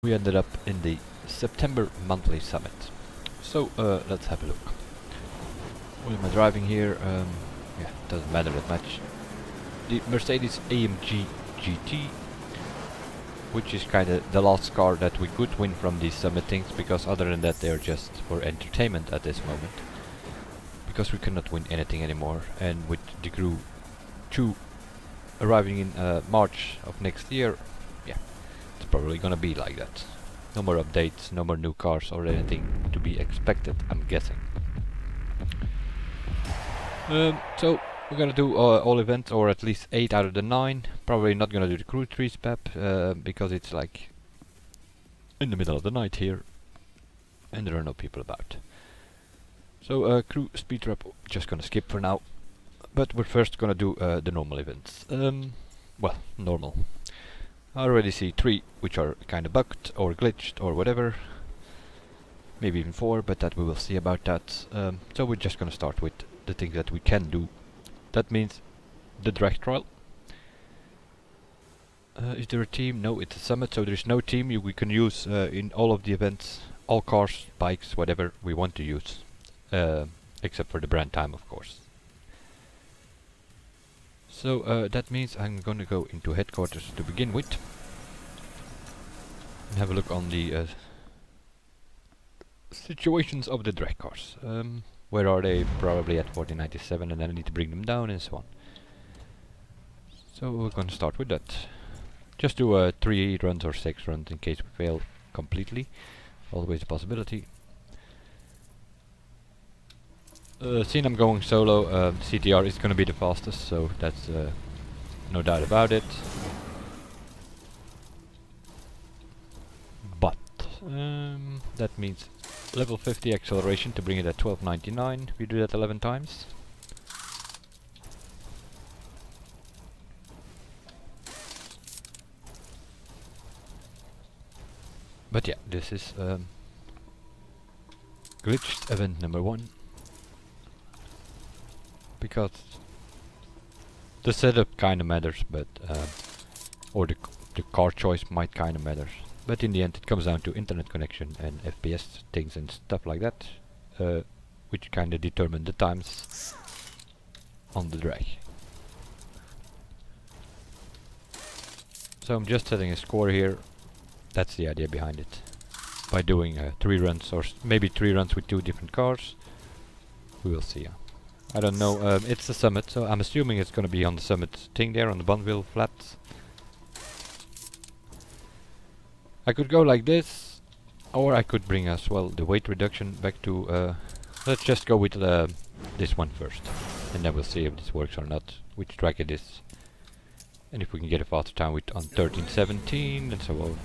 We ended up in the September monthly summit. So let's have a look. What am I driving here? Yeah, doesn't matter that much. The Mercedes AMG GT, which is kinda the last car that we could win from these summit things, because other than that they are just for entertainment at this moment. Because we cannot win anything anymore, and with the Crew CAU arriving in March of next year, yeah, it's probably gonna be like that. No more updates, no more new cars or anything to be expected, I'm guessing. So we're gonna do all events, or at least 8 out of the 9. Probably not gonna do the Crew Trees map, because it's like in the middle of the night here and there are no people about. So Crew Speed Trap, just gonna skip for now. But we're first gonna do the normal events. Well, normal. I already see 3 which are kinda bugged or glitched or whatever. Maybe even 4, but that we will see about that. So we're just gonna start with the things that we can do. That means the drag trial. Is there a team? No, it's a summit, so there's no team. We can use in all of the events, all cars, bikes, whatever we want to use. Except for the brand time, of course. So that means I'm gonna go into headquarters to begin with. And have a look on the situations of the drag cars. Where are they? Probably at 4097, and then I need to bring them down and so on. So we're gonna start with that. Just do 3 runs or 6 runs in case we fail completely. Always a possibility. Seeing I'm going solo, CTR is gonna be the fastest, so that's no doubt about it. But that means level 50 acceleration to bring it at 1299. We do that 11 times. But yeah, this is glitched event number 1. Because the setup kinda matters, but or the car choice might kinda matter. But in the end it comes down to internet connection and FPS things and stuff like that, which kinda determine the times on the drag. So I'm just setting a score here. That's the idea behind it. By doing 3 runs, or maybe 3 runs with 2 different cars. We will see. I don't know, it's the summit, so I'm assuming it's gonna be on the summit thing there, on the Bonville flats. I could go like this, or I could bring as well the weight reduction back to, let's just go with this one first. And then we'll see if this works or not, which track it is. And if we can get a faster time with on 1317 and so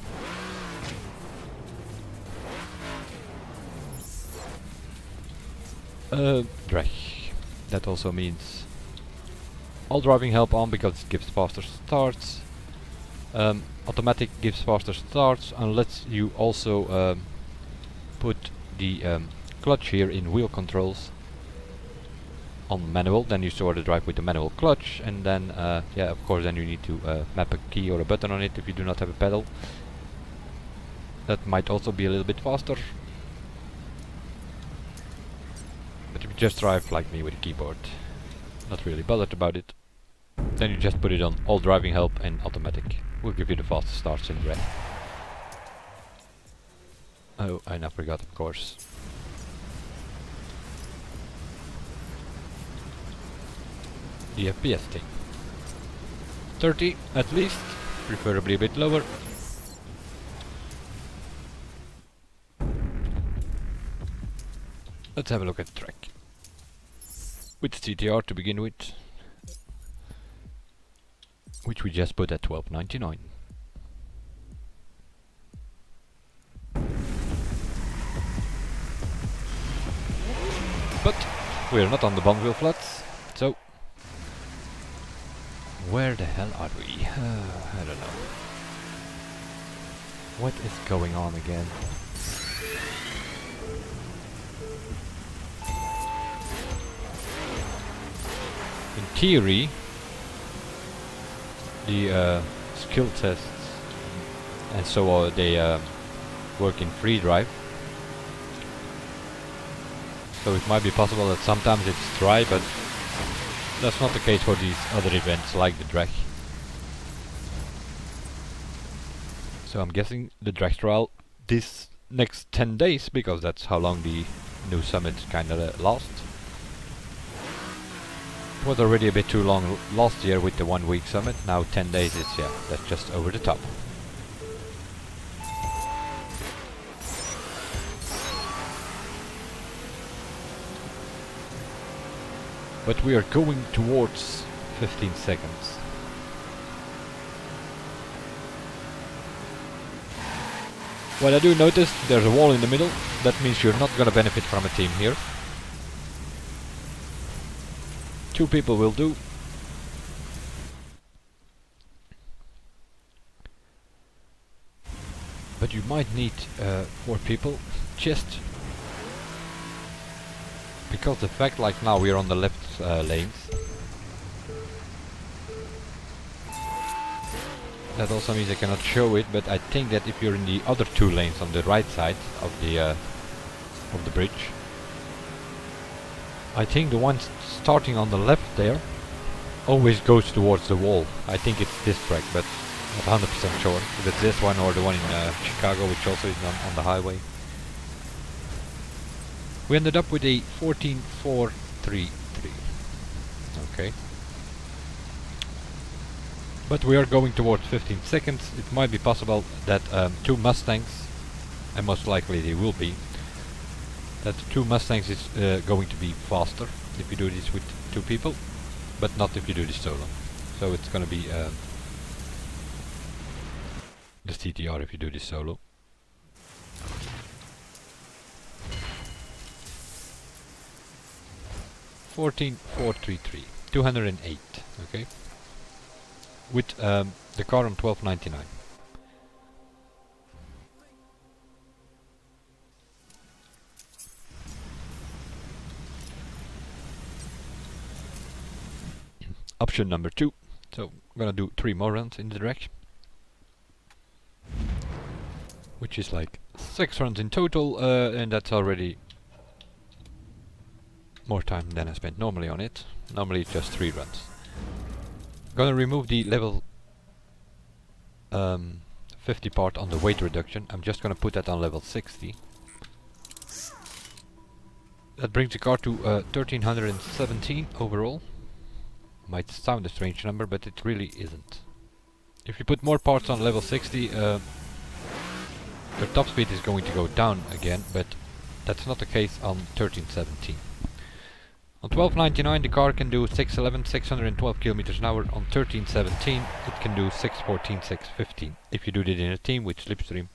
on. Drag. That also means all driving help on, because it gives faster starts. Automatic gives faster starts unless you also put the clutch here in wheel controls on manual. Then you sort of drive with the manual clutch, and then yeah, of course then you need to map a key or a button on it if you do not have a pedal. That might also be a little bit faster. But if you just drive like me with a keyboard, not really bothered about it, then you just put it on all driving help and automatic. Will give you the fastest starts in red. Oh, I now forgot, of course. The FPS thing. 30 at least, preferably a bit lower. Let's have a look at the track. With CTR to begin with, which we just put at 1299. But we're not on the Bonville flats, so where the hell are we? I don't know. What is going on again? In theory, the skill tests and so they work in free drive. So it might be possible that sometimes it's dry, but that's not the case for these other events like the drag. So I'm guessing the drag trial this next 10 days, because that's how long the new summit kinda lasts. It was already a bit too long last year with the 1 week summit. Now 10 days is, yeah, that's just over the top. But we are going towards 15 seconds. What I do notice, there's a wall in the middle. That means you're not gonna benefit from a team here. 2 people will do. But you might need 4 people, just because the fact, like now we're on the left lanes. That also means I cannot show it, but I think that if you're in the other 2 lanes on the right side of the bridge, I think the one starting on the left there always goes towards the wall. I think it's this track, but not 100% sure if it's this one or the one in Chicago, which also is on the highway. We ended up with a 14.433. Okay. But we are going towards 15 seconds. It might be possible that 2 Mustangs, and most likely they will be, that 2 Mustangs is going to be faster if you do this with 2 people, but not if you do this solo. So it's gonna be the CTR if you do this solo. $14,433, 208. Okay. With the car on 12.99. Option number 2. So I'm gonna do 3 more runs in the drag, which is like 6 runs in total, and that's already more time than I spent normally on it. Normally it's just 3 runs. Gonna remove the level 50 part on the weight reduction. I'm just gonna put that on level 60. That brings the car to 1317 overall. Might sound a strange number, but it really isn't. If you put more parts on level 60, your top speed is going to go down again, but that's not the case on 1317. On 12.99 the car can do 611, 612 kilometers an hour. On 13.17 it can do 614, 615 if you do it in a team with slipstream.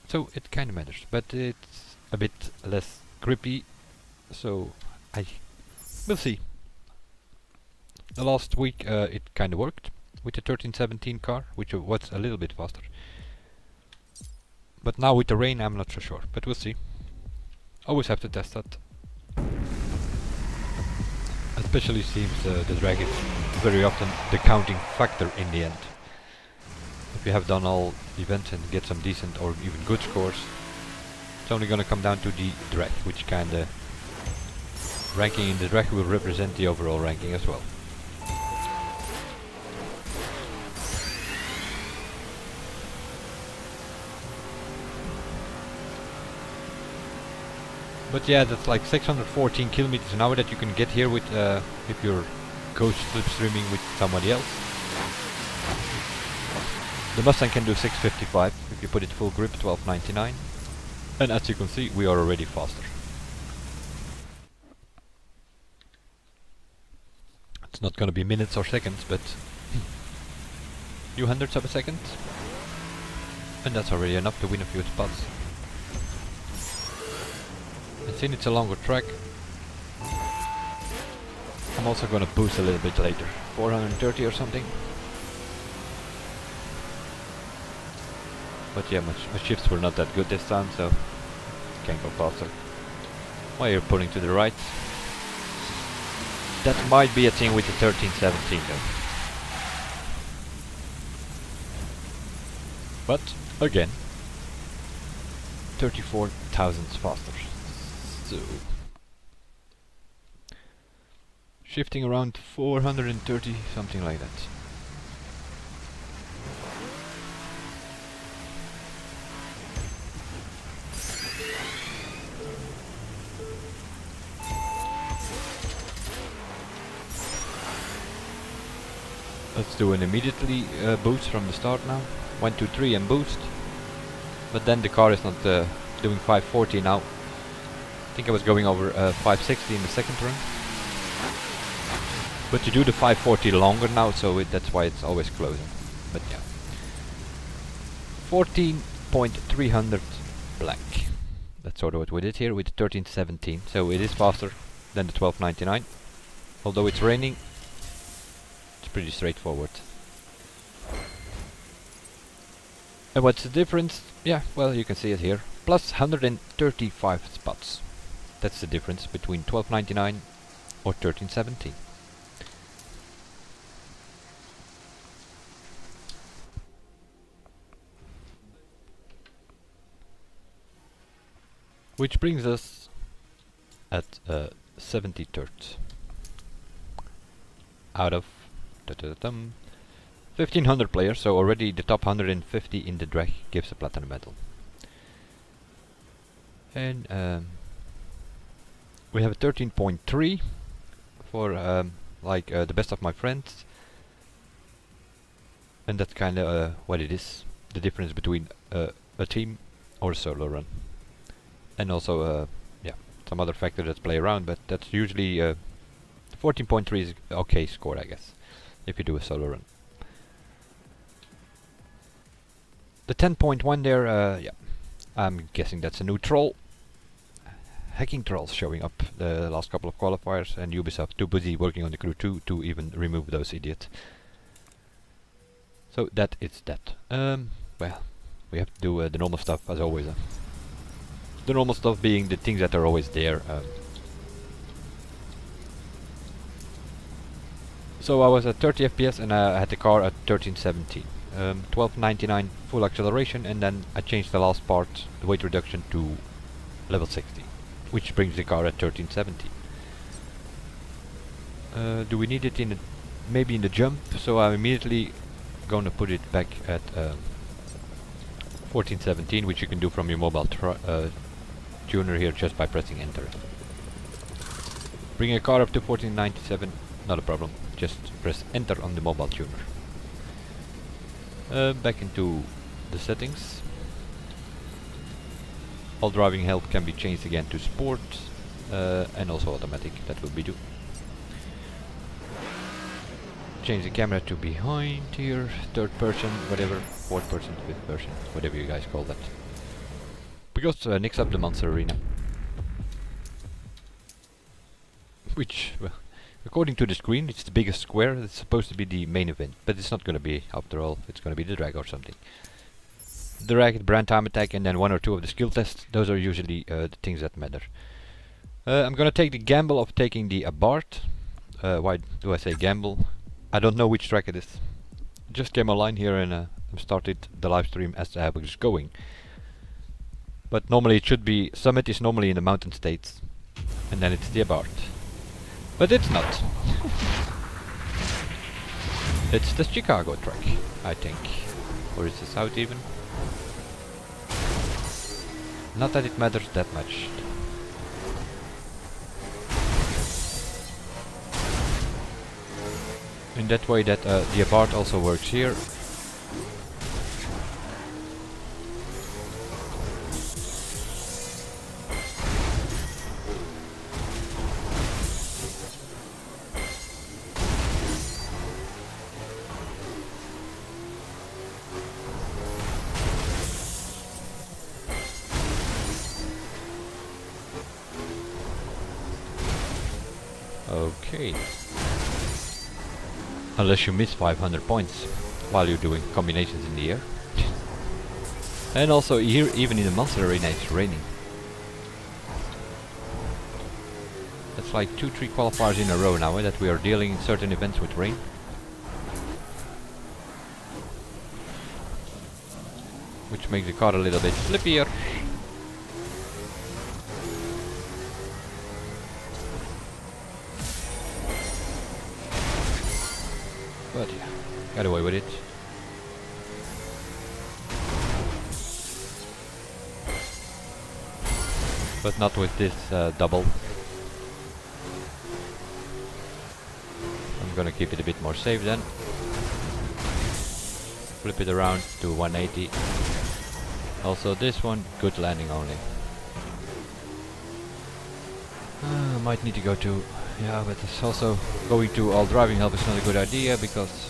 So it kinda matters, but it's a bit less grippy, so we'll see. The last week it kinda worked with the 13.17 car, which was a little bit faster. But now with the rain I'm not so sure, but we'll see. Always have to test that. Especially seems the drag is very often the counting factor in the end. If you have done all events and get some decent or even good scores, it's only gonna come down to the drag, which kinda ranking in the drag will represent the overall ranking as well. But yeah, that's like 614 kilometers an hour that you can get here with if you're ghost slipstreaming with somebody else. The Mustang can do 655 if you put it full grip, 12.99. And as you can see, we are already faster. It's not gonna be minutes or seconds, but few hundredths of a second. And that's already enough to win a few spots. And since it's a longer track, I'm also gonna boost a little bit later. 430 or something. But yeah, my shifts were not that good this time, so can't go faster. While you're pulling to the right. That might be a thing with the 1317 though. But again, 34 thousandths faster. So shifting around 430, something like that. Let's do an immediately boost from the start now. 1, 2, 3 and boost. But then the car is not doing 540 now. I think I was going over 560 in the second run. But you do the 540 longer now, so that's why it's always closing. But yeah. 14.300 black. That's sort of what we did here with 1317. So it is faster than the 1299. Although it's raining, it's pretty straightforward. And what's the difference? Yeah, well, you can see it here. Plus 135 spots. That's the difference between 1299 or 1317. Which brings us at 73rd out of 1500 players, so already the top 150 in the drag gives a platinum medal. And we have a 13.3 for the best of my friends, and that's kind of what it is, the difference between a team or a solo run. And also yeah, some other factors that play around, but that's usually 14.3 is okay score, I guess, if you do a solo run. The 10.1 there, yeah, I'm guessing that's a new troll. Hacking trolls showing up the last couple of qualifiers, and Ubisoft too busy working on the Crew 2 to even remove those idiots. So that is that. Well, we have to do the normal stuff as always. The normal stuff being the things that are always there. So I was at 30 FPS and I had the car at 1317. 1299 full acceleration, and then I changed the last part, the weight reduction, to level 60, which brings the car at 1370. Do we need it in maybe in the jump? So I'm immediately gonna put it back at 1417, which you can do from your mobile tuner here just by pressing enter. Bring a car up to 1497, not a problem, just press enter on the mobile tuner. Back into the settings. All driving health can be changed again to sport, and also automatic, that will be do. Change the camera to behind here, third person, whatever, fourth person, fifth person, whatever you guys call that. Because next up the Monster Arena. Which, well, according to the screen, it's the biggest square. It's supposed to be the main event, but it's not going to be, after all. It's going to be the drag or something. The drag, brand time attack, and then 1 or 2 of the skill tests. Those are usually the things that matter. I'm going to take the gamble of taking the Abarth. Why do I say gamble? I don't know which track it is. Just came online here and started the live stream as I was going. But normally it should be, Summit is normally in the mountain states, and then it's the Abarth. But it's not. It's the Chicago track, I think. Or is it South even? Not that it matters that much. In that way that the Abarth also works here. Okay. Unless you miss 500 points while you're doing combinations in the air. And also here, even in the Monster Arena, it's raining. That's like 2-3 qualifiers in a row now that we are dealing in certain events with rain. Which makes the car a little bit slippier. Got away with it. But not with this double. I'm gonna keep it a bit more safe then. Flip it around to 180. Also this one, good landing only. Might need to go to... Yeah, but it's also going to all driving help is not a good idea because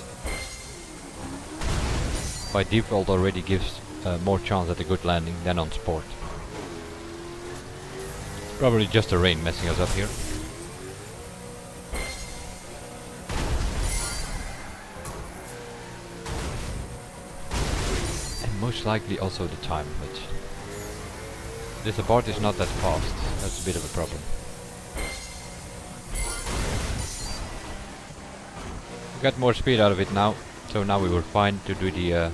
by default already gives more chance at a good landing than on sport. Probably just the rain messing us up here. And most likely also the time, but this abort is not that fast. That's a bit of a problem. Got more speed out of it now, so now we were fine to do the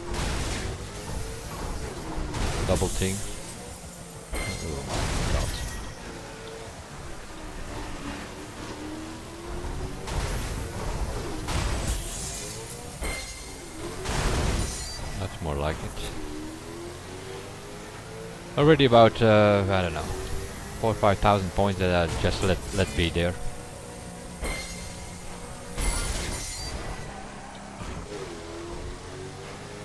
double thing. Oh my god. That's more like it. Already about, I don't know, 4,000 or 5,000 points that I just let be there.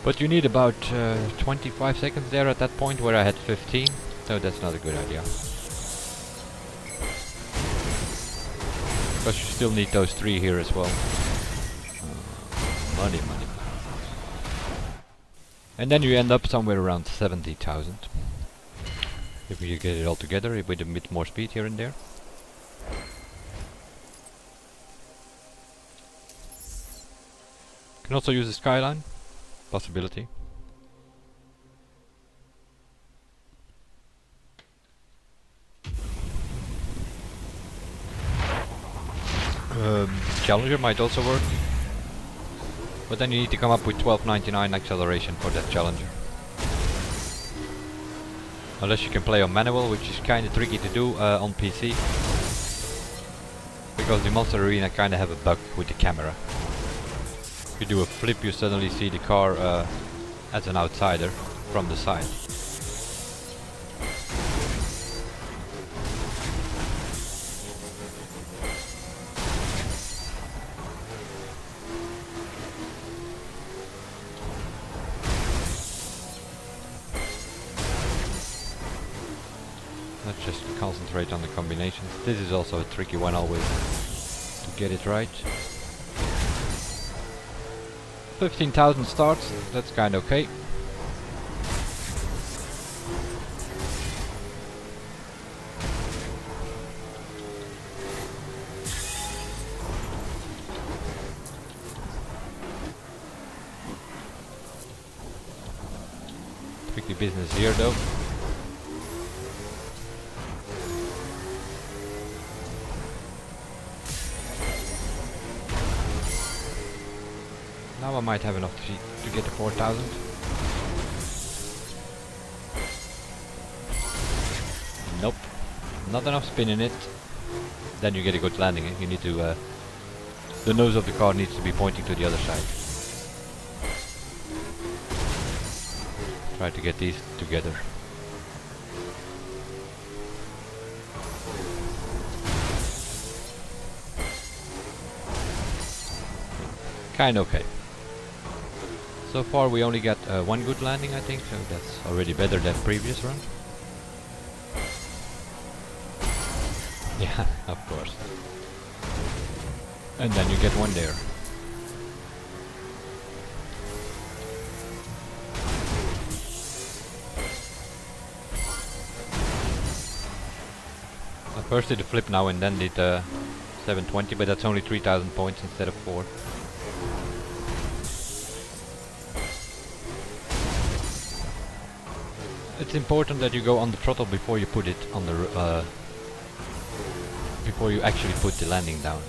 But you need about 25 seconds there at that point where I had 15, so that's not a good idea. Because you still need those 3 here as well. Money. And then you end up somewhere around 70,000. If you get it all together with a bit more speed here and there. Can also use the skyline. Possibility. Challenger might also work, but then you need to come up with 1299 acceleration for that Challenger. Unless you can play on manual, which is kind of tricky to do on PC, because the Monster Arena kind of have a bug with the camera. If you do a flip, you suddenly see the car as an outsider from the side. Let's just concentrate on the combinations. This is also a tricky one always to get it right. 15,000 starts, that's kind of okay. Tricky business here though. Now I might have enough to get to 4,000. Nope, not enough spin in it. Then you get a good landing. You need to, the nose of the car needs to be pointing to the other side. Try to get these together. Kinda okay. So far we only got one good landing, I think, so that's already better than previous run. Yeah, of course. And then you get one there. I first did a flip now and then did 720, but that's only 3,000 points instead of 4. It's important that you go on the throttle before you put it on the before you actually put the landing down.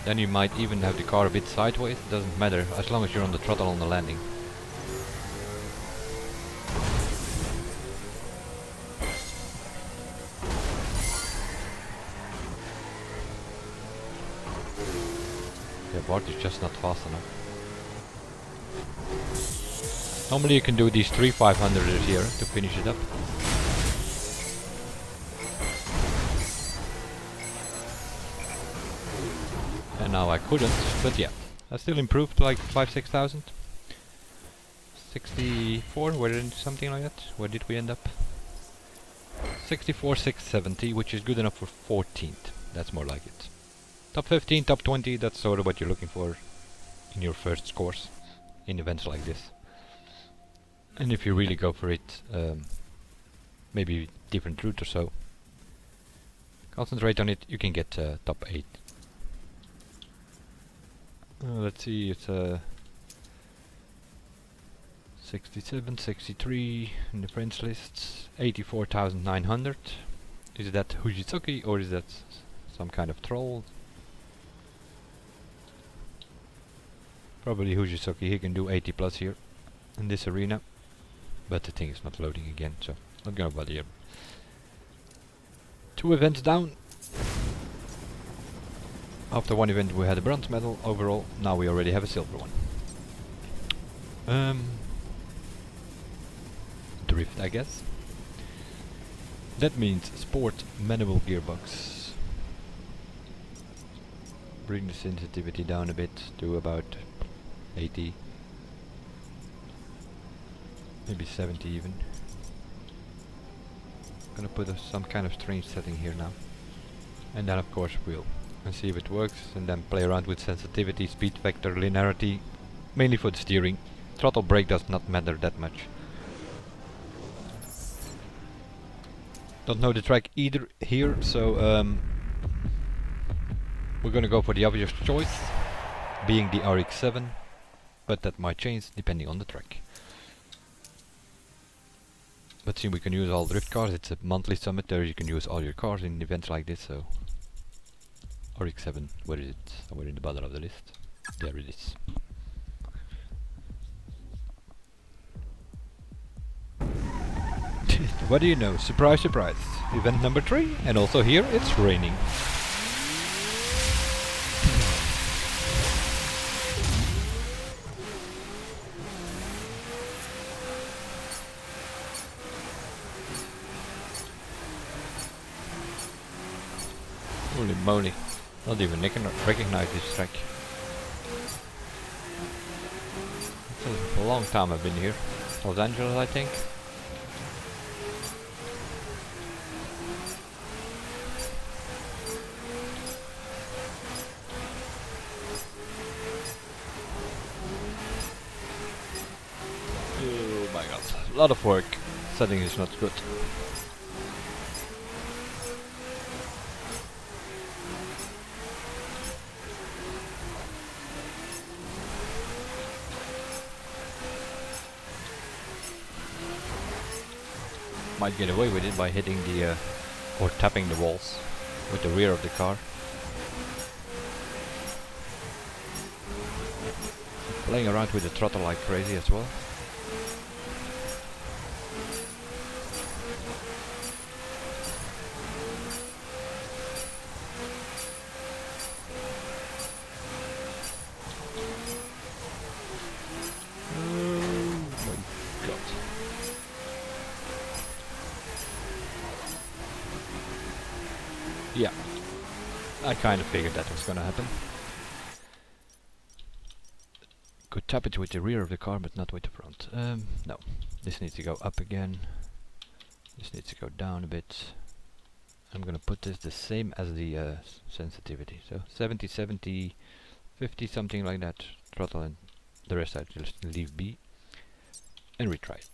Then you might even have the car a bit sideways, doesn't matter, as long as you're on the throttle on the landing. Yep. part is just not fast enough. Normally you can do these 3 500ers here to finish it up. And now I couldn't, but yeah. I still improved like 5-6,000. 64, something like that? Where did we end up? 64,670, which is good enough for 14th. That's more like it. Top 15, top 20, that's sort of what you're looking for in your first scores in events like this. And if you really go for it, maybe different route or so, concentrate on it, you can get top 8. Let's see, it's 67, 63 in the friends lists, 84,900. Is that Hujitsuki or is that some kind of troll? Probably Hujitsuki, he can do 80 plus here in this arena. But the thing is not loading again, so not gonna bother him. 2 events down. After 1 event we had a bronze medal overall, now we already have a silver one. Drift, I guess. That means sport manual gearbox. Bring the sensitivity down a bit to about 80. Maybe 70 even. Gonna put some kind of strange setting here now. And then of course we'll see if it works, and then play around with sensitivity, speed factor, linearity, mainly for the steering. Throttle brake does not matter that much. Don't know the track either here, so we're gonna go for the obvious choice, being the RX-7, but that might change depending on the track. But see, we can use all drift cars. It's a monthly summit there, you can use all your cars in events like this, so RX-7, where is it? Somewhere in the bottom of the list. There it is. What do you know? Surprise, surprise. Event number 3, and also here it's raining. Holy moly. Not even recognize this track. It's a long time I've been here. Los Angeles, I think. Oh my god. A lot of work. Setting is not good. Might get away with it by hitting the or tapping the walls with the rear of the car. Playing around with the throttle like crazy as well. Yeah, I kind of figured that was gonna happen. Could tap it with the rear of the car, but not with the front. No, this needs to go up again. This needs to go down a bit. I'm gonna put this the same as the sensitivity. So 70, 70, 50, something like that. Throttle, and the rest I just leave be. And retry.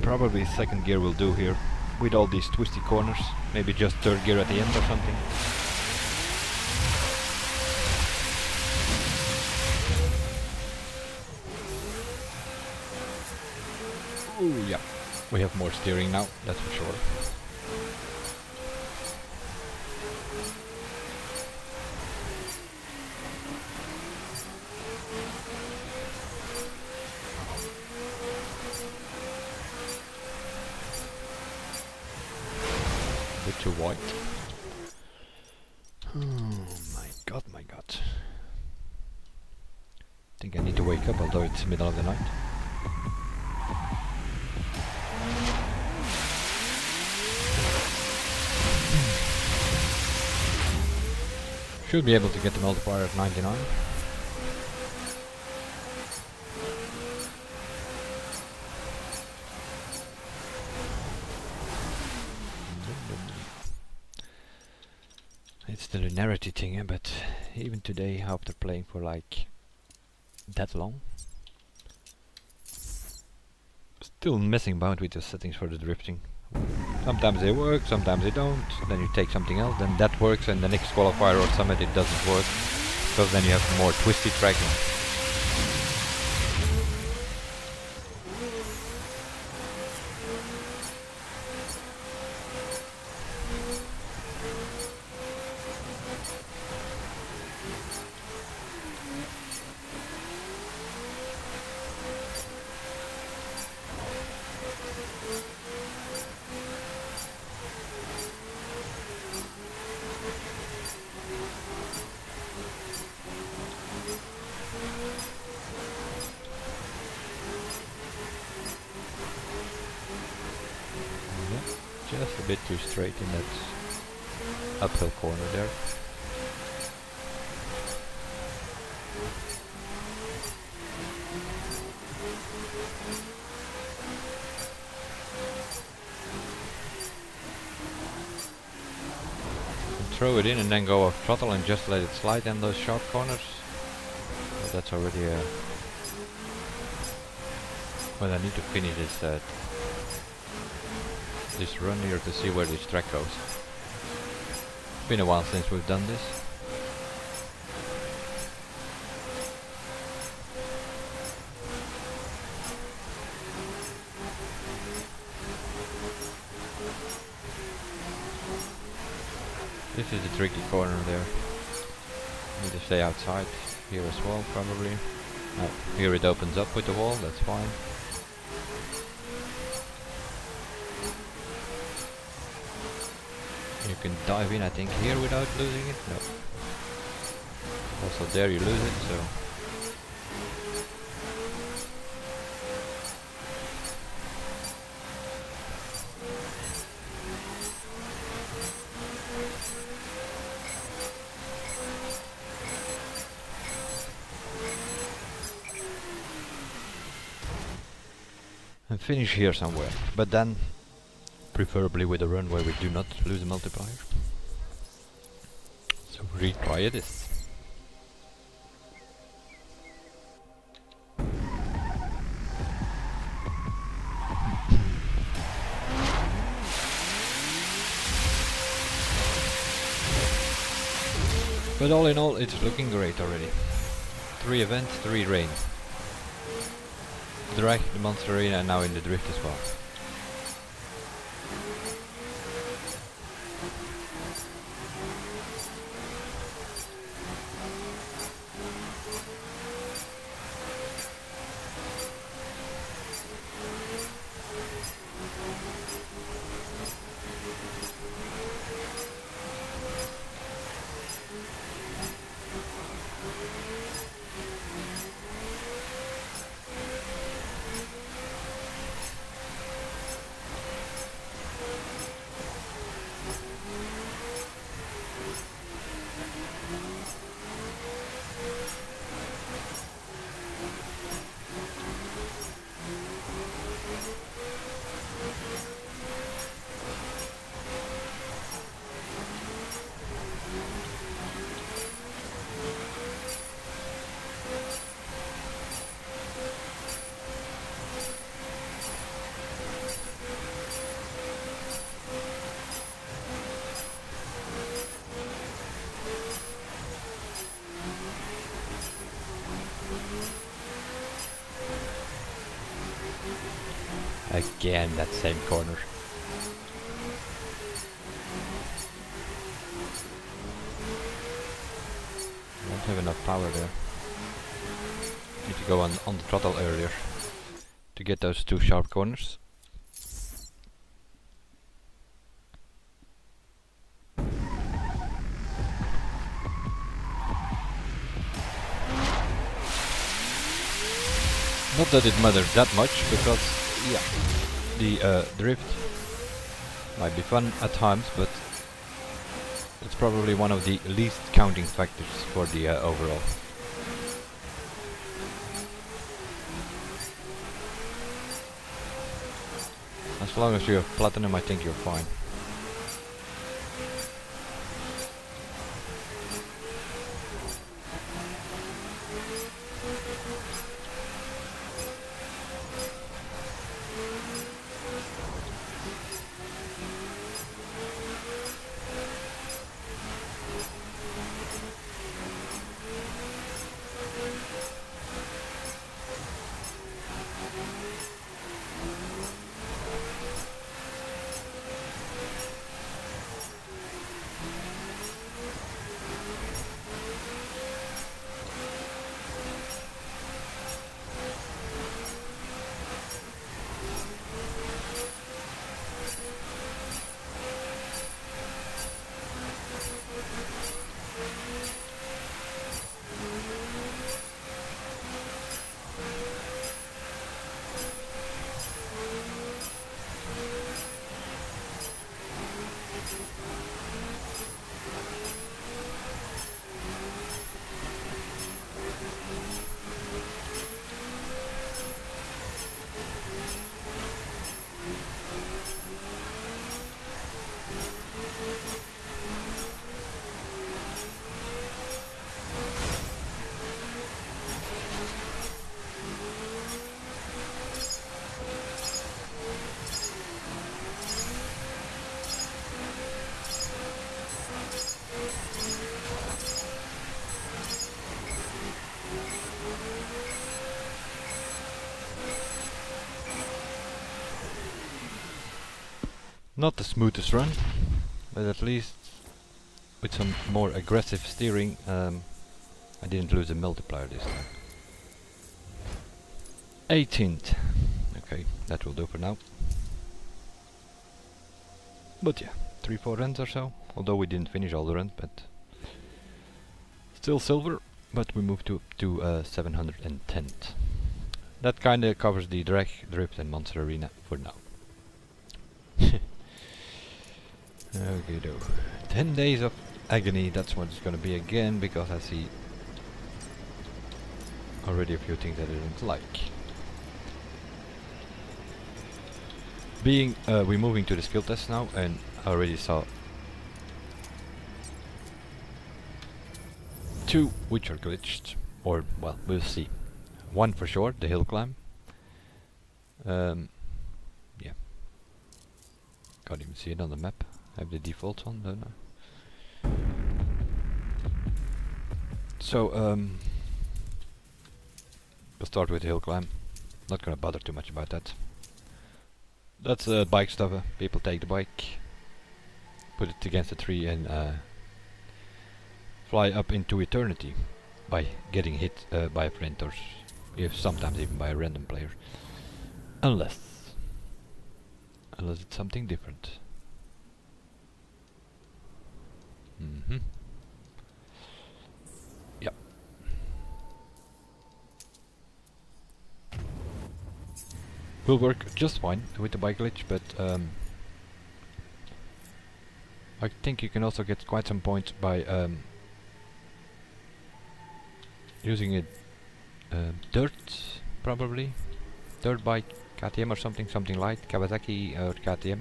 Probably second gear will do here, with all these twisty corners. Maybe just third gear at the end or something. Ooh, yeah. We have more steering now, that's for sure. Too white. think I need to wake up, although it's middle of the night. Should be able to get the multiplier at 99. It's the linearity thing, but even today, after playing for like that long, still messing about with the settings for the drifting. Sometimes they work, sometimes they don't. Then you take something else, then that works, and the next qualifier or summit it doesn't work, because then you have more twisty tracking. Just a bit too straight in that uphill corner there. Throw it in and then go off throttle and just let it slide in those sharp corners. But that's already what I need to finish is this run here to see where this track goes. It's been a while since we've done this. This is a tricky corner there. Need to stay outside here as well, probably. No, here it opens up with the wall, that's fine. You can dive in, I think, here without losing it. No. Also there you lose it, so. And finish here somewhere, but then preferably with a run where we do not lose the multiplier. So retry it is. But all in all, it's looking great already. 3 events, 3 rain. Drag, the Monster Arena, and now in the drift as well. Again, that same corner. Don't have enough power there. Need to go on the throttle earlier to get those 2 sharp corners. Not that it matters that much, because yeah, the drift might be fun at times, but it's probably one of the least counting factors for the overall. As long as you have platinum, I think you're fine. Not the smoothest run, but at least with some more aggressive steering, I didn't lose the multiplier this time. 18th. Okay, that will do for now. But yeah, 3-4 runs or so, although we didn't finish all the runs, but still silver, but we moved to 710th. That kinda covers the drag, drift and monster arena for now. Okay, though. 10 days of agony, that's what it's gonna be again, because I see already a few things that I didn't like. We're moving to the skill test now, and I already saw 2 which are glitched, or well, we'll see. One for sure, the Hillclimb. Yeah. Can't even see it on the map. I have the default on, don't I? So, we'll start with the Hillclimb. Not gonna bother too much about that. That's bike stuff. People take the bike, put it against a tree, and fly up into eternity by getting hit by a friend, or if sometimes even by a random player. Unless it's something different. Yep. Will work just fine with the bike glitch, but I think you can also get quite some points by using a dirt, probably dirt bike KTM or something light, Kawasaki or KTM,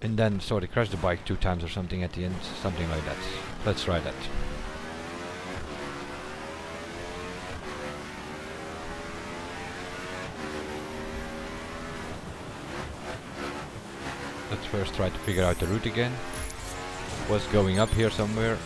and then sort of crash the bike 2 times or something at the end, something like that. Let's try that. Let's first try to figure out the route again. Was going up here somewhere.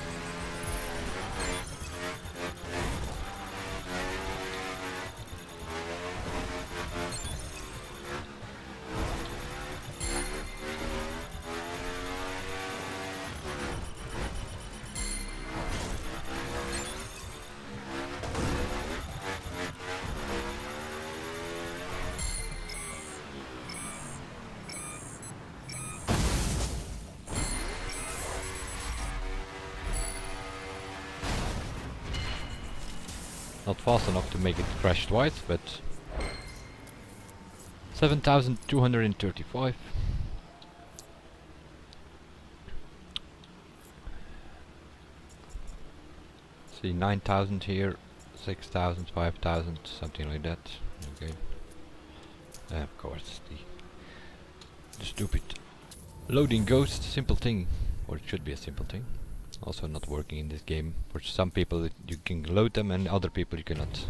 Not fast enough to make it crash twice, but 7,235. See, 9,000 here, 6,000, 5,000, something like that. Okay. Of course, the stupid loading ghost, simple thing, or it should be a simple thing. Also not working in this game. For some people you can load them and other people you cannot.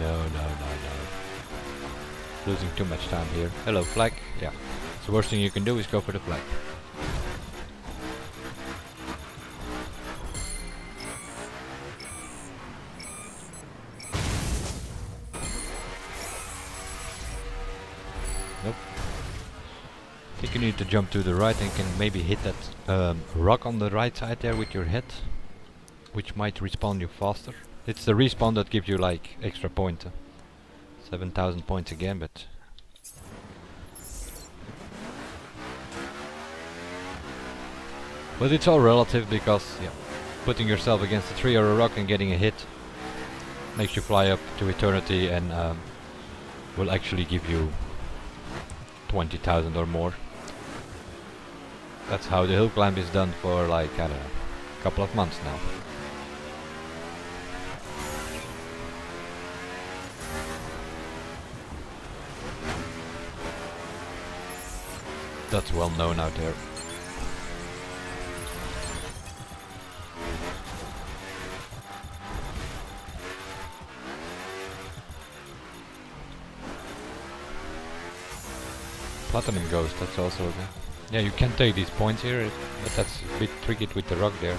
No. Losing too much time here. Hello, flag. Yeah. So the worst thing you can do is go for the flag. Nope. I think you need to jump to the right and can maybe hit that rock on the right side there with your head, which might respawn you faster. It's the respawn that gives you like extra points. 7,000 points again, but it's all relative because yeah, putting yourself against a tree or a rock and getting a hit makes you fly up to eternity and will actually give you 20,000 or more. That's how the hill climb is done for like, I don't know, a couple of months now. That's well known out there. Platinum Ghost, that's also okay. Yeah, you can take these points here, but that's a bit tricky with the rock there.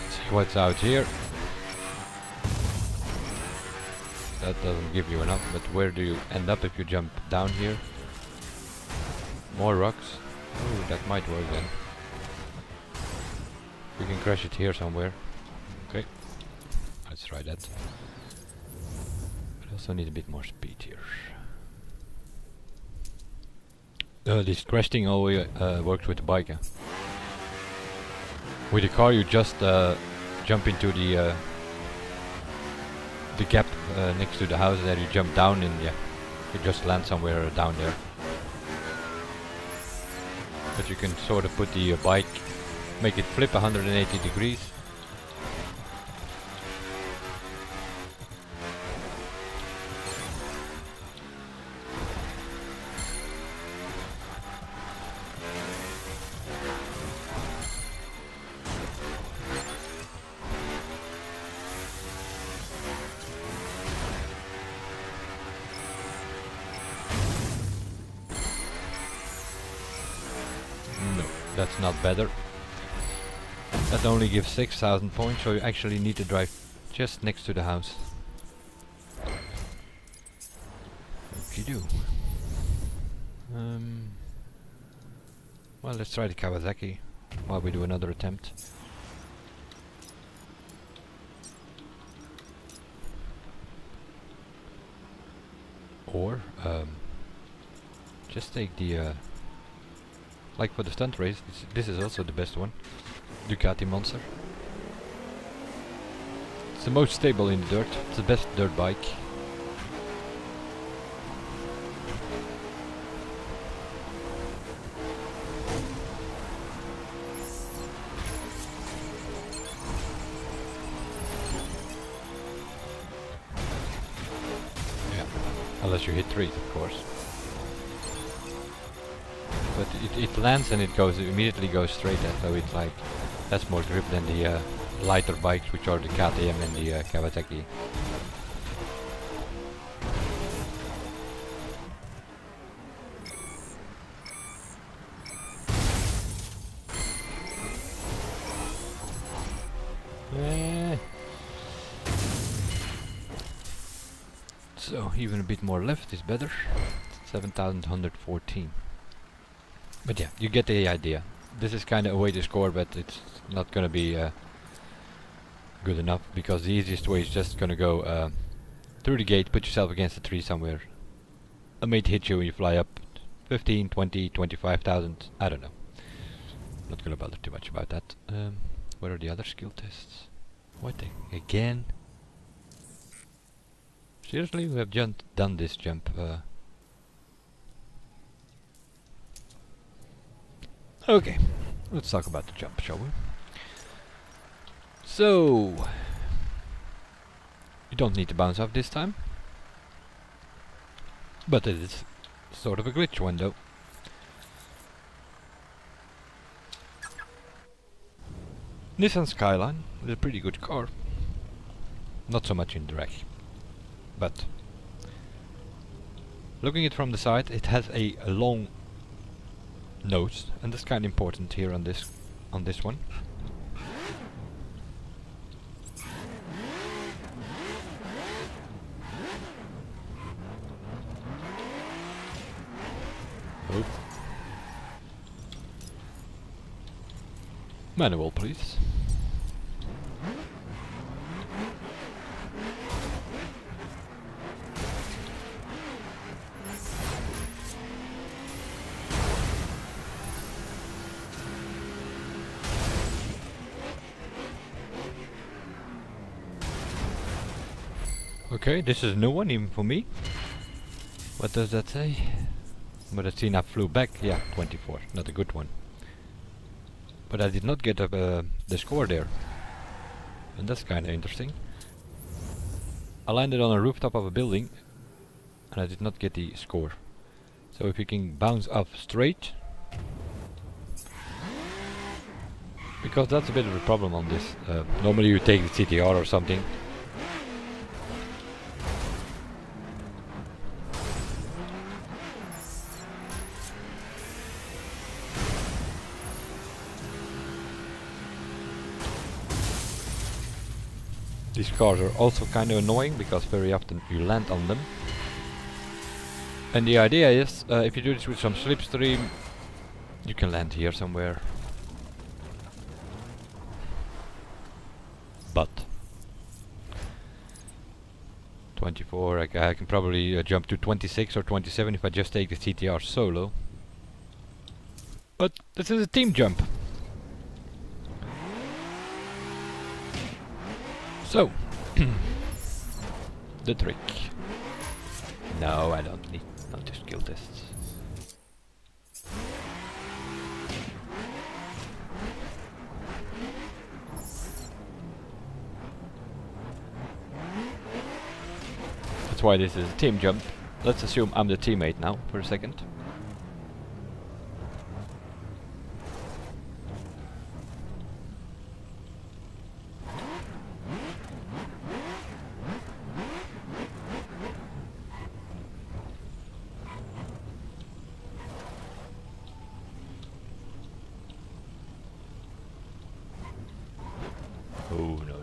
See what's out here. That doesn't give you enough, but where do you end up if you jump down here? More rocks. Oh, that might work then. We can crash it here somewhere. Okay, let's try that. But also need a bit more speed here. This crash thing always works with the bike. With the car you just jump into the gap next to the house, there you jump down and yeah, you just land somewhere down there. But you can sort of put the bike, make it flip 180 degrees. That's not better. That only gives 6,000 points, so you actually need to drive just next to the house. Okie-do. Well, let's try the Kawasaki while we do another attempt. Or just take the like for the stunt race, this is also the best one. Ducati Monster. It's the most stable in the dirt. It's the best dirt bike. Yeah, unless you hit trees, of course. But it lands and it immediately goes straight at, so it's like, that's more grip than the lighter bikes, which are the KTM and the Kawasaki. So even a bit more left is better. 7,114. But yeah, you get the idea. This is kind of a way to score, but it's not gonna be good enough, because the easiest way is just gonna go through the gate, put yourself against a tree somewhere. A mate hits you and you fly up 15, 20, 25,000, I don't know. Not gonna bother too much about that. What are the other skill tests? What again? Seriously, we have just done this jump. Okay, let's talk about the jump, shall we? So, you don't need to bounce off this time, but it is sort of a glitch one though. Nissan Skyline is a pretty good car. Not so much in drag, but looking at it from the side, it has a long nose, and that's kind of important here on this one. Oh. Manual, please. Okay, this is a new one even for me. What does that say? But I seen I flew back. Yeah, 24. Not a good one. But I did not get the score there. And that's kind of interesting. I landed on a rooftop of a building and I did not get the score. So if you can bounce off straight, because that's a bit of a problem on this. Normally you take the CTR or something. These cars are also kind of annoying because very often you land on them. And the idea is, if you do this with some slipstream, you can land here somewhere. But 24, I can probably jump to 26 or 27 if I just take the CTR solo. But this is a team jump. So, the trick. No, I don't need to skill tests. That's why this is a team jump. Let's assume I'm the teammate now for a second. Oh no.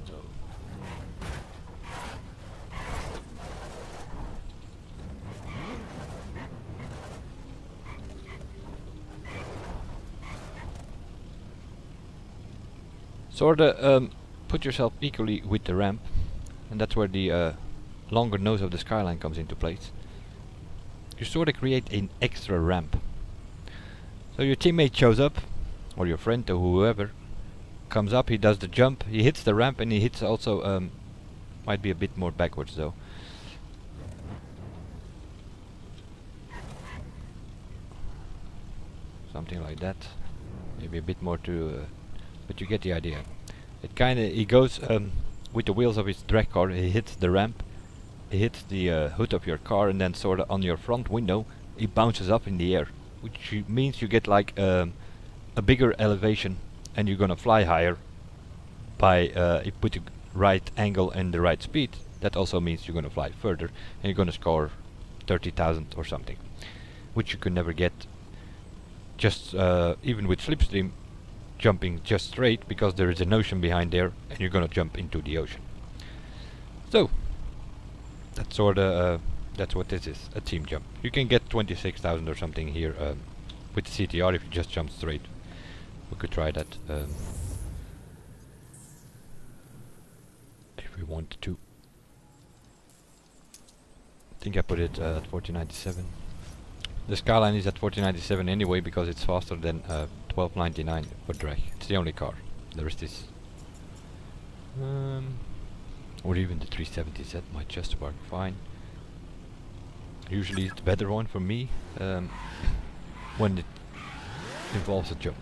Sorta put yourself equally with the ramp, and that's where the longer nose of the skyline comes into place. You sorta create an extra ramp. So your teammate shows up, or your friend or whoever comes up, he does the jump, he hits the ramp, and he hits also, might be a bit more backwards though. Something like that. Maybe a bit more to, but you get the idea. It kinda, he goes with the wheels of his drag car, he hits the ramp, he hits the hood of your car, and then sorta on your front window, he bounces up in the air, which means you get like a bigger elevation, and you're gonna fly higher by if you put the right angle and the right speed. That also means you're gonna fly further, and you're gonna score 30,000 or something, which you could never get just even with slipstream. jumping just straight because there is an ocean behind there and you're gonna jump into the ocean. So that's sorta that's what this is, a team jump. You can get 26,000 or something here with the CTR if you just jump straight. We could try that if we wanted to. I think I put it at 1497. The Skyline is at 1497 anyway because it's faster than 1299 for drag. It's the only car. The rest is or even the 370Z might just work fine. Usually it's the better one for me when it involves a jump.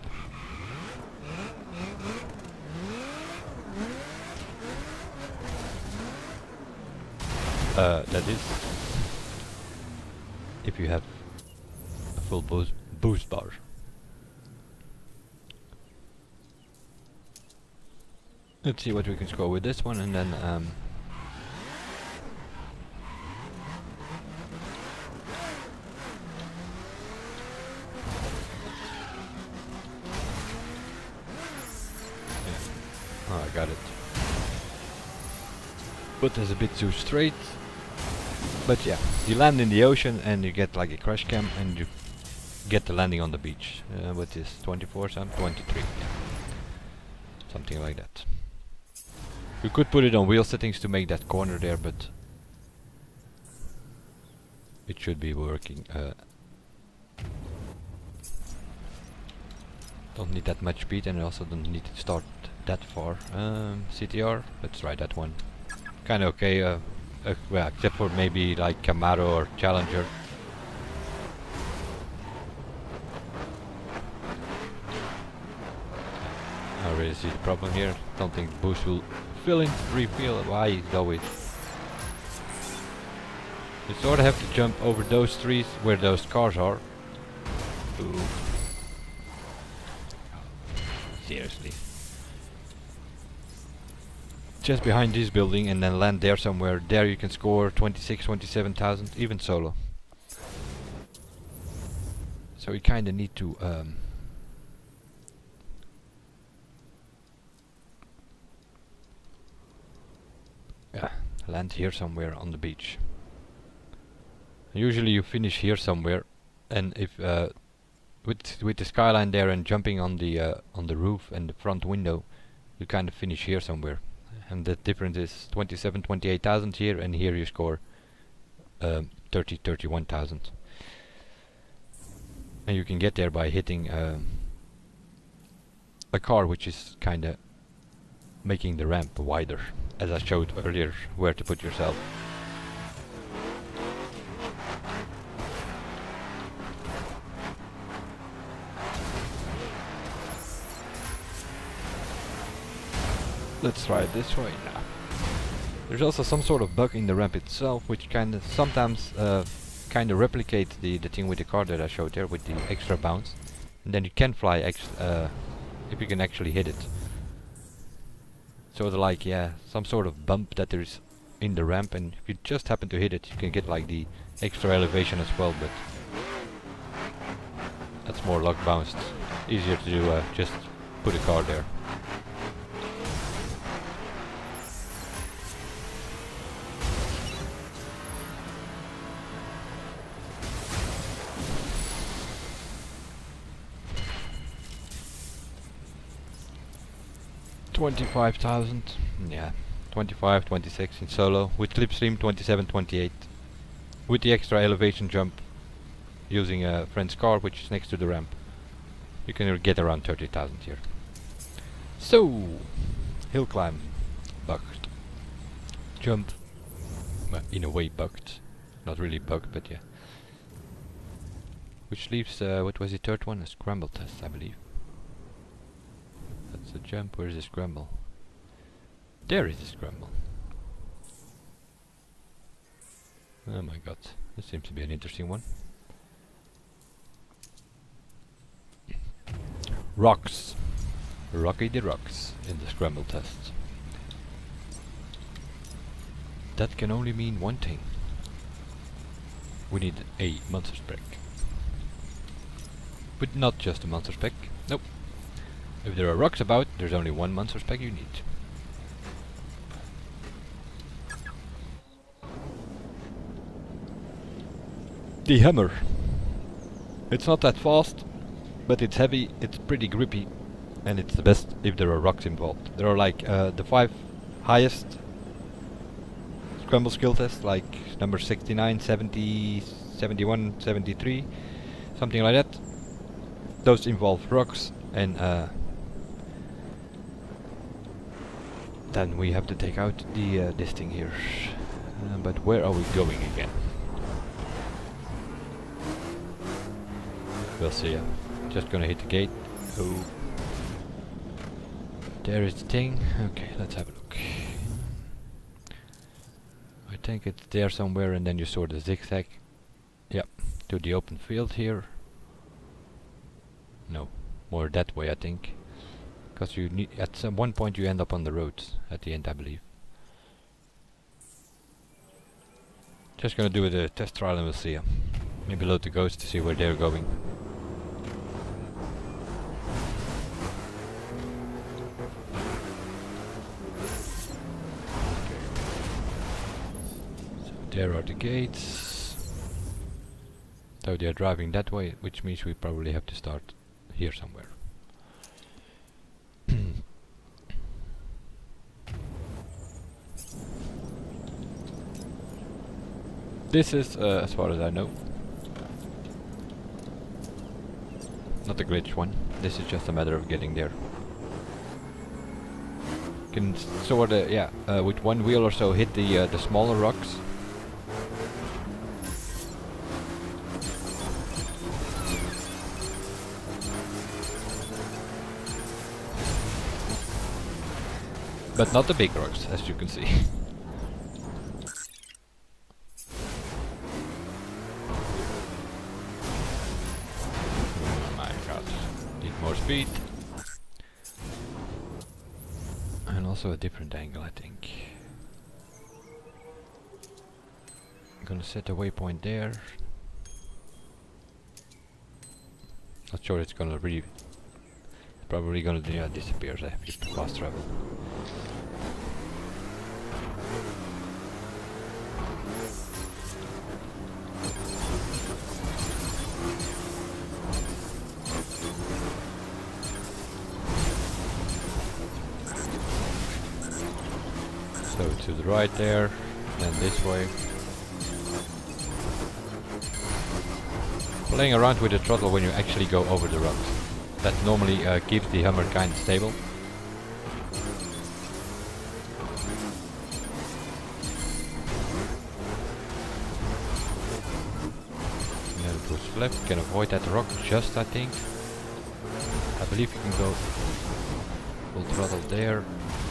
That is if you have a full boost bar. Let's see what we can score with this one, and then oh, I got it. But it's a bit too straight. But yeah, you land in the ocean and you get like a crash cam and you get the landing on the beach. What is 24 something? 23, yeah. Something like that. You could put it on wheel settings to make that corner there, but it should be working. Don't need that much speed, and also don't need to start that far. CTR, let's try that one. Kinda okay, well, except for maybe like Camaro or Challenger. I don't really see the problem here. Don't think boost will refill. Why is always? You sort of have to jump over those trees where those cars are. Ooh. Seriously. Just behind this building and then land there somewhere. There you can score 26, 27,000, even solo. So you kinda need to yeah, land here somewhere on the beach. Usually you finish here somewhere, and if with the skyline there and jumping on the roof and the front window, you kind of finish here somewhere. And the difference is 27, 28,000 here, and here you score 30, 31,000. And you can get there by hitting a car which is kinda making the ramp wider, as I showed earlier where to put yourself. Let's try it this way now. There's also some sort of bug in the ramp itself, which kind of sometimes kind of replicate the thing with the car that I showed there with the extra bounce, and then you can fly if you can actually hit it. So like, yeah, some sort of bump that there is in the ramp, and if you just happen to hit it, you can get like the extra elevation as well. But that's more luck bounced. Easier to do. Just put a car there. $25,000, yeah, 25, 26 in solo, with slipstream 27, 28, with the extra elevation jump, using a friend's car which is next to the ramp. You can get around 30,000 here. So, Hillclimb, bugged. Jump, well, in a way bugged, not really bugged, but yeah. Which leaves, what was the third one? A Scramble Test, I believe. That's a jump. Where is the scramble? There is the scramble. Oh my god, this seems to be an interesting one. Rocks. Rocky the rocks in the Scramble Test. That can only mean one thing. We need a monster spec. But not just a monster spec. Nope. If there are rocks about, there's only one monster spec you need. The hammer. It's not that fast, but it's heavy, it's pretty grippy, and it's the best if there are rocks involved. There are like the 5 highest Scramble Skill Test, like number 69, 70, 71, 73, something like that. Those involve rocks, and then we have to take out the this thing here. But where are we going again? We'll see. Just gonna hit the gate. Oh, there is the thing. Okay, let's have a look. I think it's there somewhere, and then you sort of zigzag. Yep, to the open field here. No, more that way I think. Because you need at some one point you end up on the roads at the end, I believe. Just gonna do a test trial and we'll see. Maybe load the ghosts to see where they're going. There are the gates. So they are driving that way, which means we probably have to start here somewhere. This is, as far as I know, not a glitch one. This is just a matter of getting there. Can sort of, with one wheel or so hit the smaller rocks. But not the big rocks, as you can see. Oh my god. Need more speed. And also a different angle, I think. I'm gonna set a waypoint there. Not sure it's gonna really... Probably gonna disappear if you fast travel. So to the right there, then this way. Playing around with the throttle when you actually go over the rocks. That normally keeps the hammer kind of stable. And then push left, you can avoid that rock just, I think. I believe you can go full throttle there,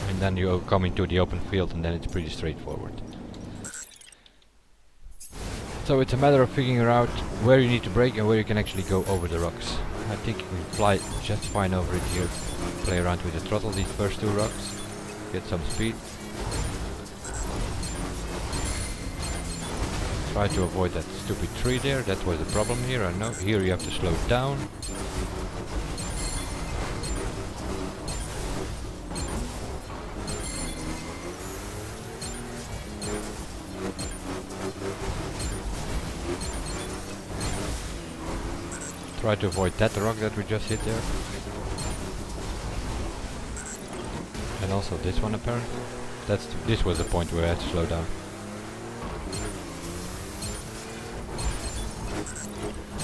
and then you come into the open field, and then it's pretty straightforward. So it's a matter of figuring out where you need to brake and where you can actually go over the rocks. I think you can fly just fine over it here. Play around with the throttle, these first 2 rocks. Get some speed. Try to avoid that stupid tree there, that was the problem here, I know. Here you have to slow down. Try to avoid that rock that we just hit there. And also this one apparently. This was the point where I had to slow down.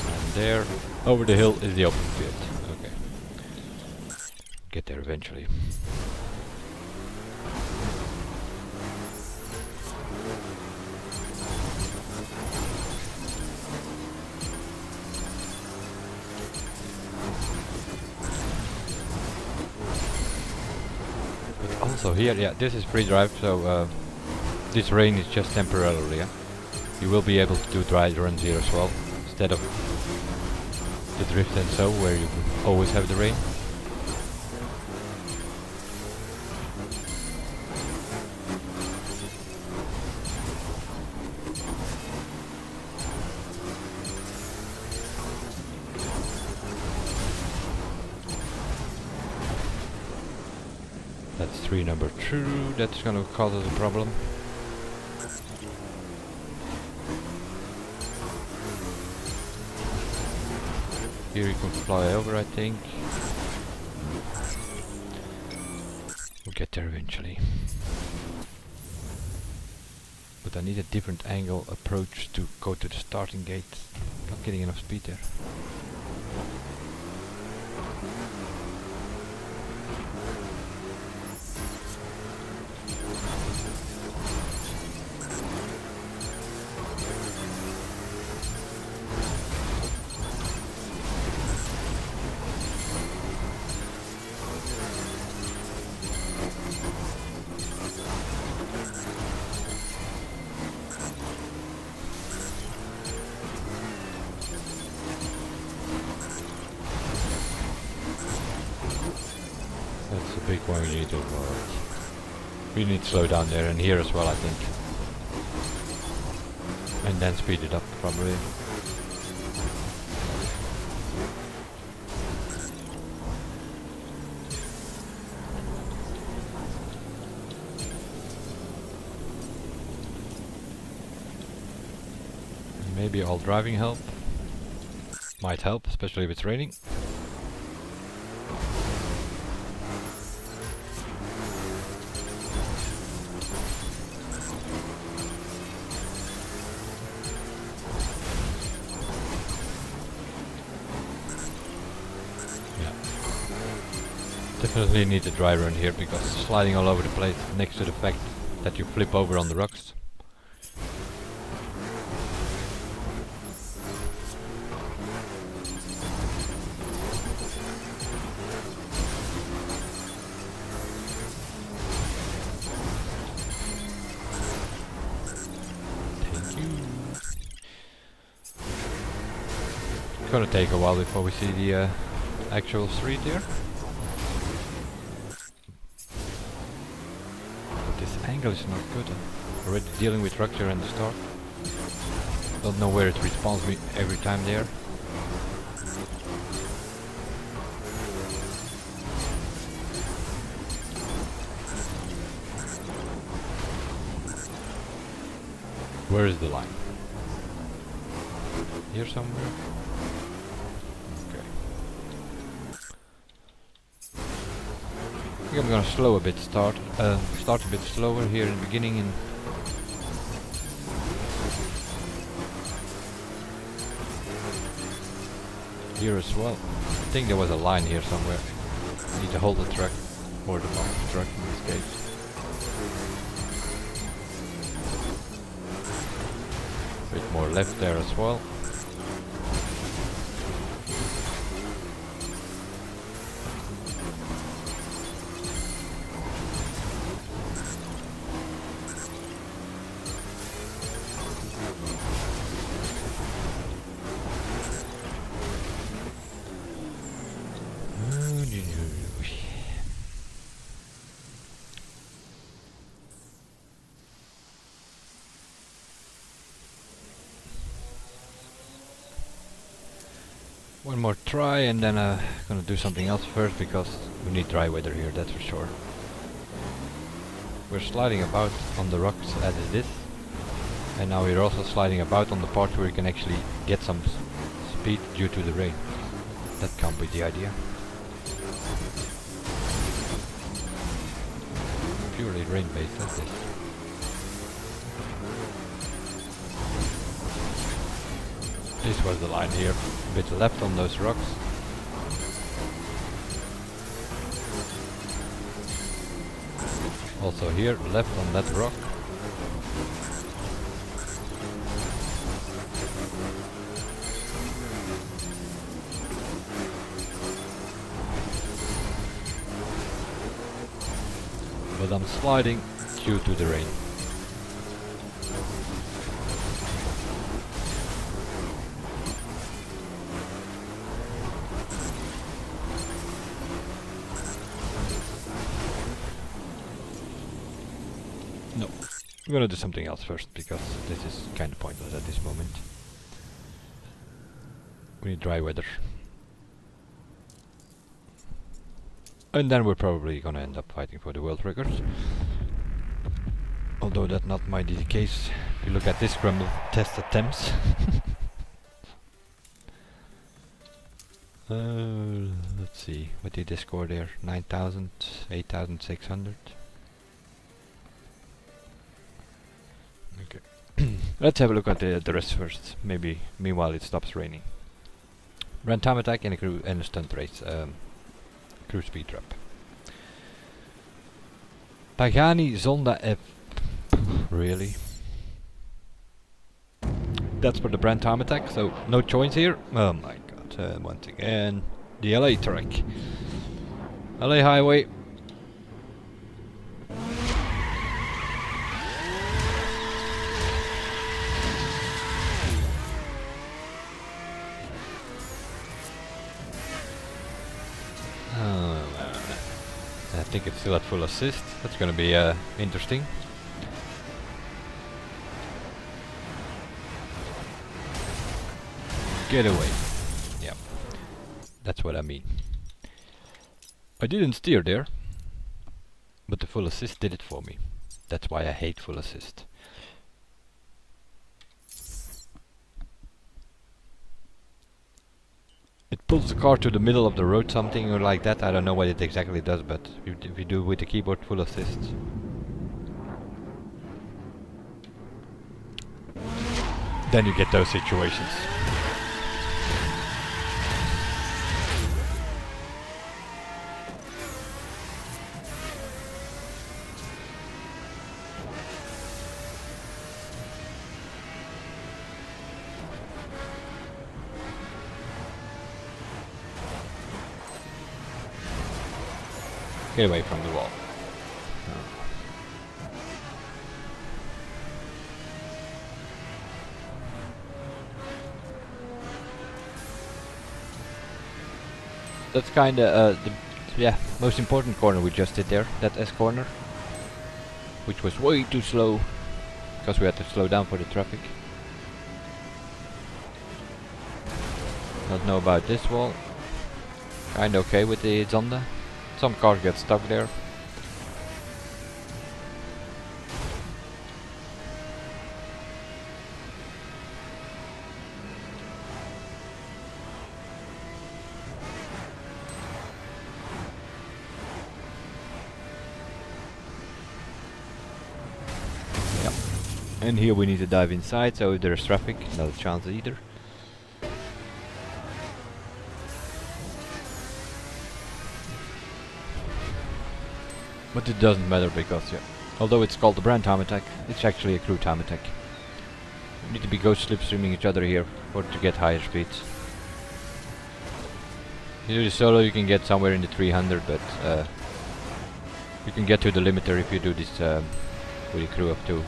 And there, over the hill is the open field. Okay. Get there eventually. Also here, this is free drive, so this rain is just temporarily. You will be able to do dry runs here as well, instead of the drift and so, where you always have the rain. 3 number 2, that's gonna cause us a problem. Here you can fly over, I think. We'll get there eventually. But I need a different angle approach to go to the starting gate. Not getting enough speed there. That's a big one we need to avoid. We need to slow down there and here as well, I think. And then speed it up, probably. Maybe all driving help. Might help, especially if it's raining. Definitely need a dry run here because sliding all over the place next to the fact that you flip over on the rocks. Thank you. It's gonna take a while before we see the actual street here. Angle is not good. Already dealing with rupture and the start. Don't know where it respawns me every time there. Where is the line? Here somewhere? Okay. I think I'm gonna slow a bit start a bit slower here in the beginning and here as well. I think there was a line here somewhere. Need to hold the truck or the box truck in this case. A bit more left there as well. One more try and then gonna do something else first because we need dry weather here, that's for sure. We're sliding about on the rocks as it is, and now we're also sliding about on the part where we can actually get some speed due to the rain. That can't be the idea. Purely rain based, that's it. This was the line here, a bit left on those rocks. Also here, left on that rock. But I'm sliding due to the rain. No, I'm gonna do something else first because this is kind of pointless at this moment. We need dry weather. And then we're probably gonna end up fighting for the world records. Although that not might be the case if you look at this Scramble test attempts. Let's see, what did they score there? 9,000, 8,600. Okay. Let's have a look at the rest first. Maybe meanwhile it stops raining. Run time attack and a crew and a stunt race. Crew speed trap. Pagani Zonda F. Really? That's for the brand time attack, so no choice here. Oh my god, once again. The LA track. LA highway. I think it's still at full assist. That's gonna be interesting. Get away. Yeah. That's what I mean. I didn't steer there, but the full assist did it for me. That's why I hate full assist. It pulls the car to the middle of the road, something or like that. I don't know what it exactly does, but if you do with the keyboard full assist, then you get those situations. Get away from the wall. That's kinda the most important corner we just did there, that S corner, which was way too slow because we had to slow down for the traffic. Not know about this wall. Kinda okay with the Zonda. Some cars get stuck there. Yep. And here we need to dive inside, so if there's traffic, not a chance either. But it doesn't matter because, although it's called the brand time attack, it's actually a crew time attack. You need to be ghost slipstreaming each other here to get higher speeds. If you do the solo, you can get somewhere in the 300, but you can get to the limiter if you do this with a crew of 2.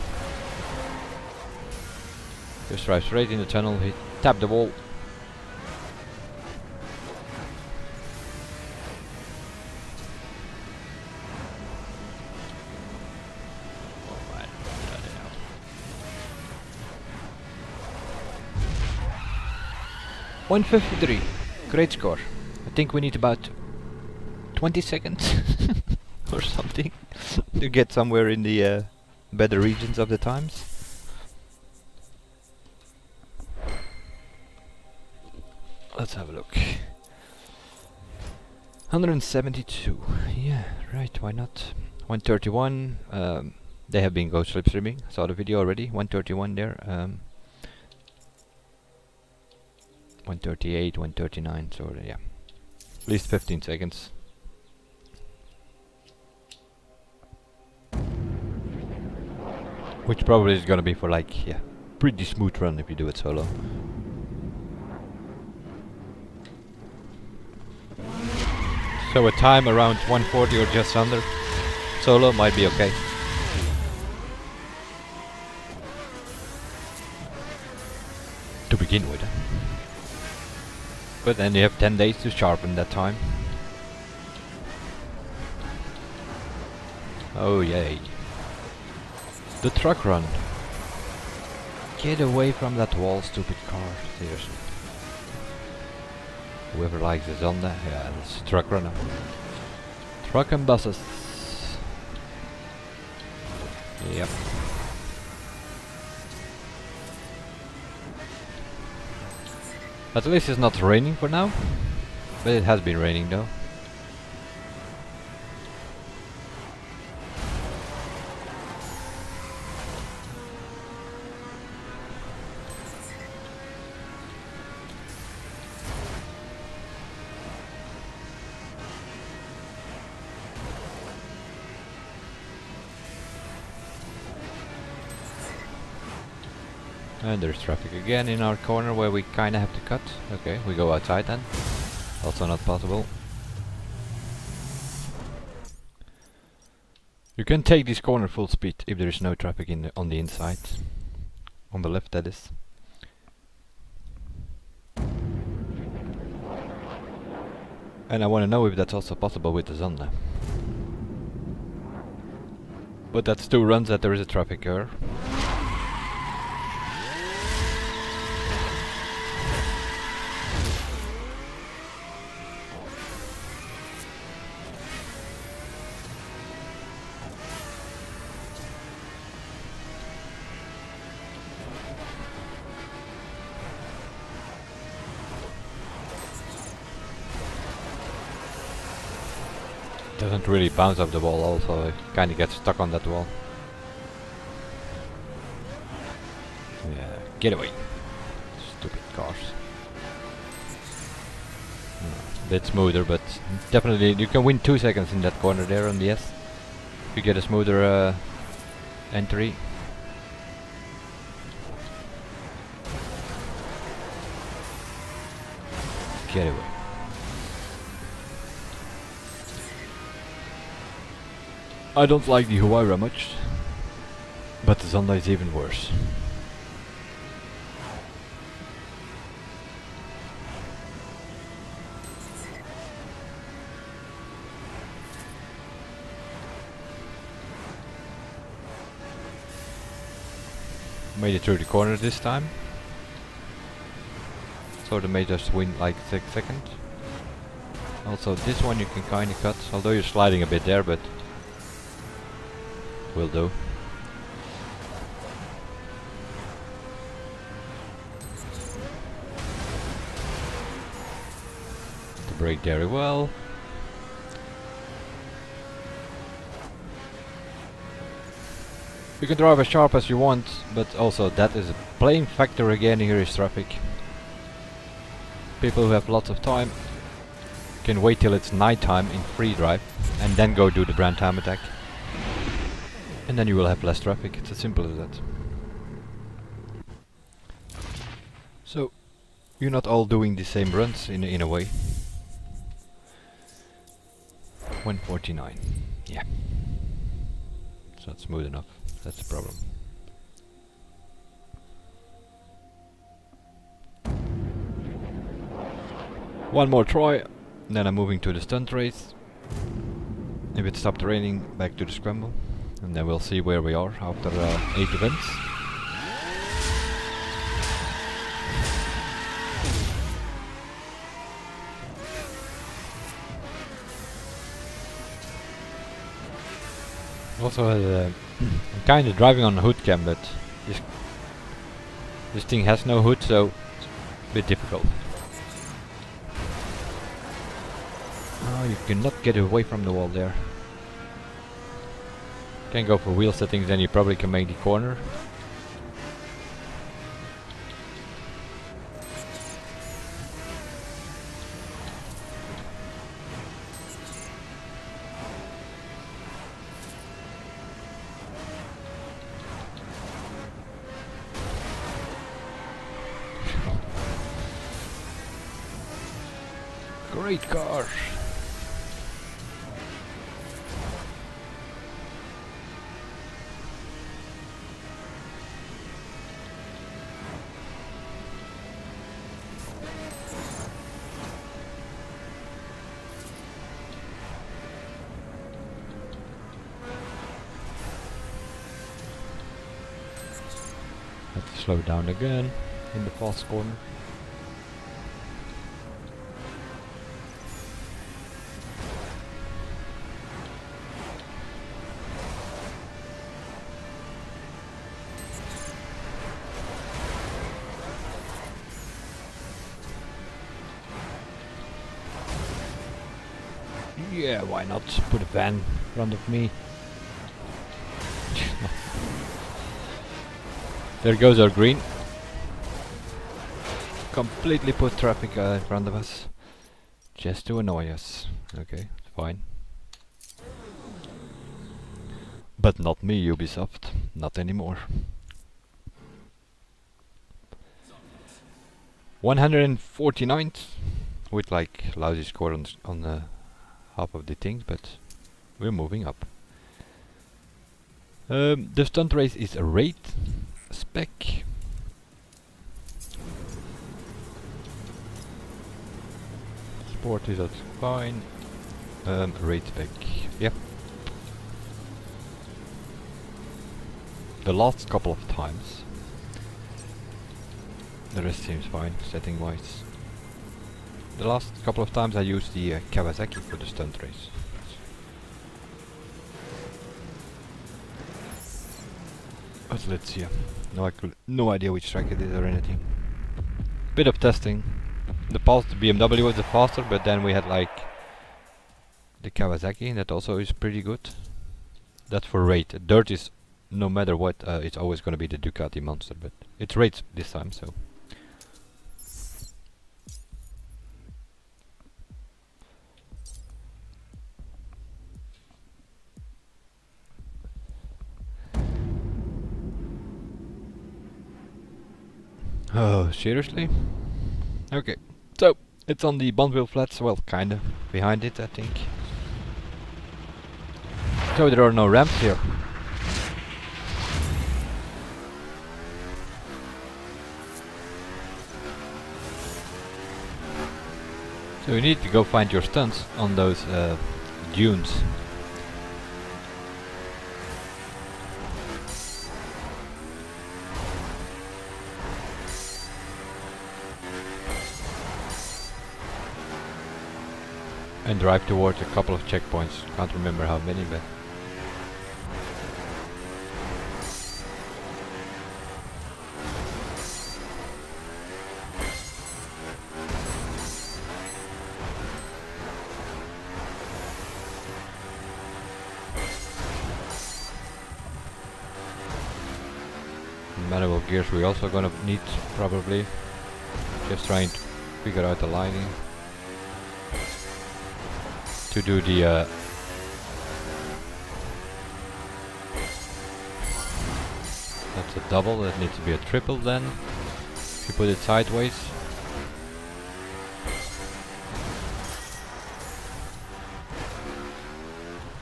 Just drive straight in the tunnel, tap the wall. .153, great score. I think we need about 20 seconds or something to get somewhere in the better regions of the times. Let's have a look. 172, yeah, right, why not? 131, they have been ghost slipstreaming, saw the video already, 131 there. 138, 139, so yeah, at least 15 seconds. Which probably is gonna be for like, pretty smooth run if you do it solo. So a time around 140 or just under solo might be okay. To begin with. But then you have 10 days to sharpen that time. Oh yay. The truck run. Get away from that wall, stupid car. Seriously. Whoever likes the Zonda, yeah, that's a truck runner. Truck and buses. Yep. At least it's not raining for now. But it has been raining though. And there's traffic again in our corner where we kinda have to cut. Okay, we go outside then. Also not possible. You can take this corner full speed if there is no traffic on the inside. On the left, that is. And I want to know if that's also possible with the Zonda. But that's 2 runs that there is a traffic curve. Doesn't really bounce off the wall, also it kinda gets stuck on that wall. Yeah, get away. Stupid cars. Bit smoother, but definitely you can win 2 seconds in that corner there on the S. If you get a smoother entry. Get away. I don't like the Huayra much, but the Zonda is even worse. Made it through the corner this time, so they made us win like 6 seconds. Also this one you can kinda cut, although you're sliding a bit there, but will do. To brake very well. You can drive as sharp as you want, but also that is a playing factor again. Here is traffic. People who have lots of time can wait till it's night time in free drive and then go do the brand time attack. And then you will have less traffic. It's as simple as that. So you're not all doing the same runs in a way. 149. Yeah. It's not smooth enough. That's the problem. One more try, then I'm moving to the Stunt Race. If it stopped raining, back to the Scramble. And then we'll see where we are after 8 events. Also, I'm kind of driving on a hood cam, but this thing has no hood, so it's a bit difficult. Oh, you cannot get away from the wall there. Can go for wheel settings, then you probably can make the corner. Great car! Have to slow down again in the fast corner. Yeah, why not? Put a van in front of me. There goes our green. Completely put traffic in front of us. Just to annoy us. Okay, fine. But not me, Ubisoft. Not anymore. 149th. With like lousy score on half of the things, but we're moving up. The Stunt Race is a rate spec. Sport is that's fine. Rate spec, yep. The last couple of times. The rest seems fine, setting wise. The last couple of times I used the Kawasaki for the Stunt Race. But let's see. No idea which track it is or anything. Bit of testing. The BMW was the faster, but then we had like the Kawasaki, that also is pretty good. That's for rate. Dirt is no matter what, it's always gonna be the Ducati monster, but it's rates this time, so. Oh, seriously? Okay, so it's on the Bondville Flats, well, kinda behind it, I think. So there are no ramps here. So you need to go find your stunts on those dunes. And drive towards a couple of checkpoints. Can't remember how many, but manual gears we also gonna need probably. Just trying to figure out the lining to do the that's a double, that needs to be a triple then, if you put it sideways.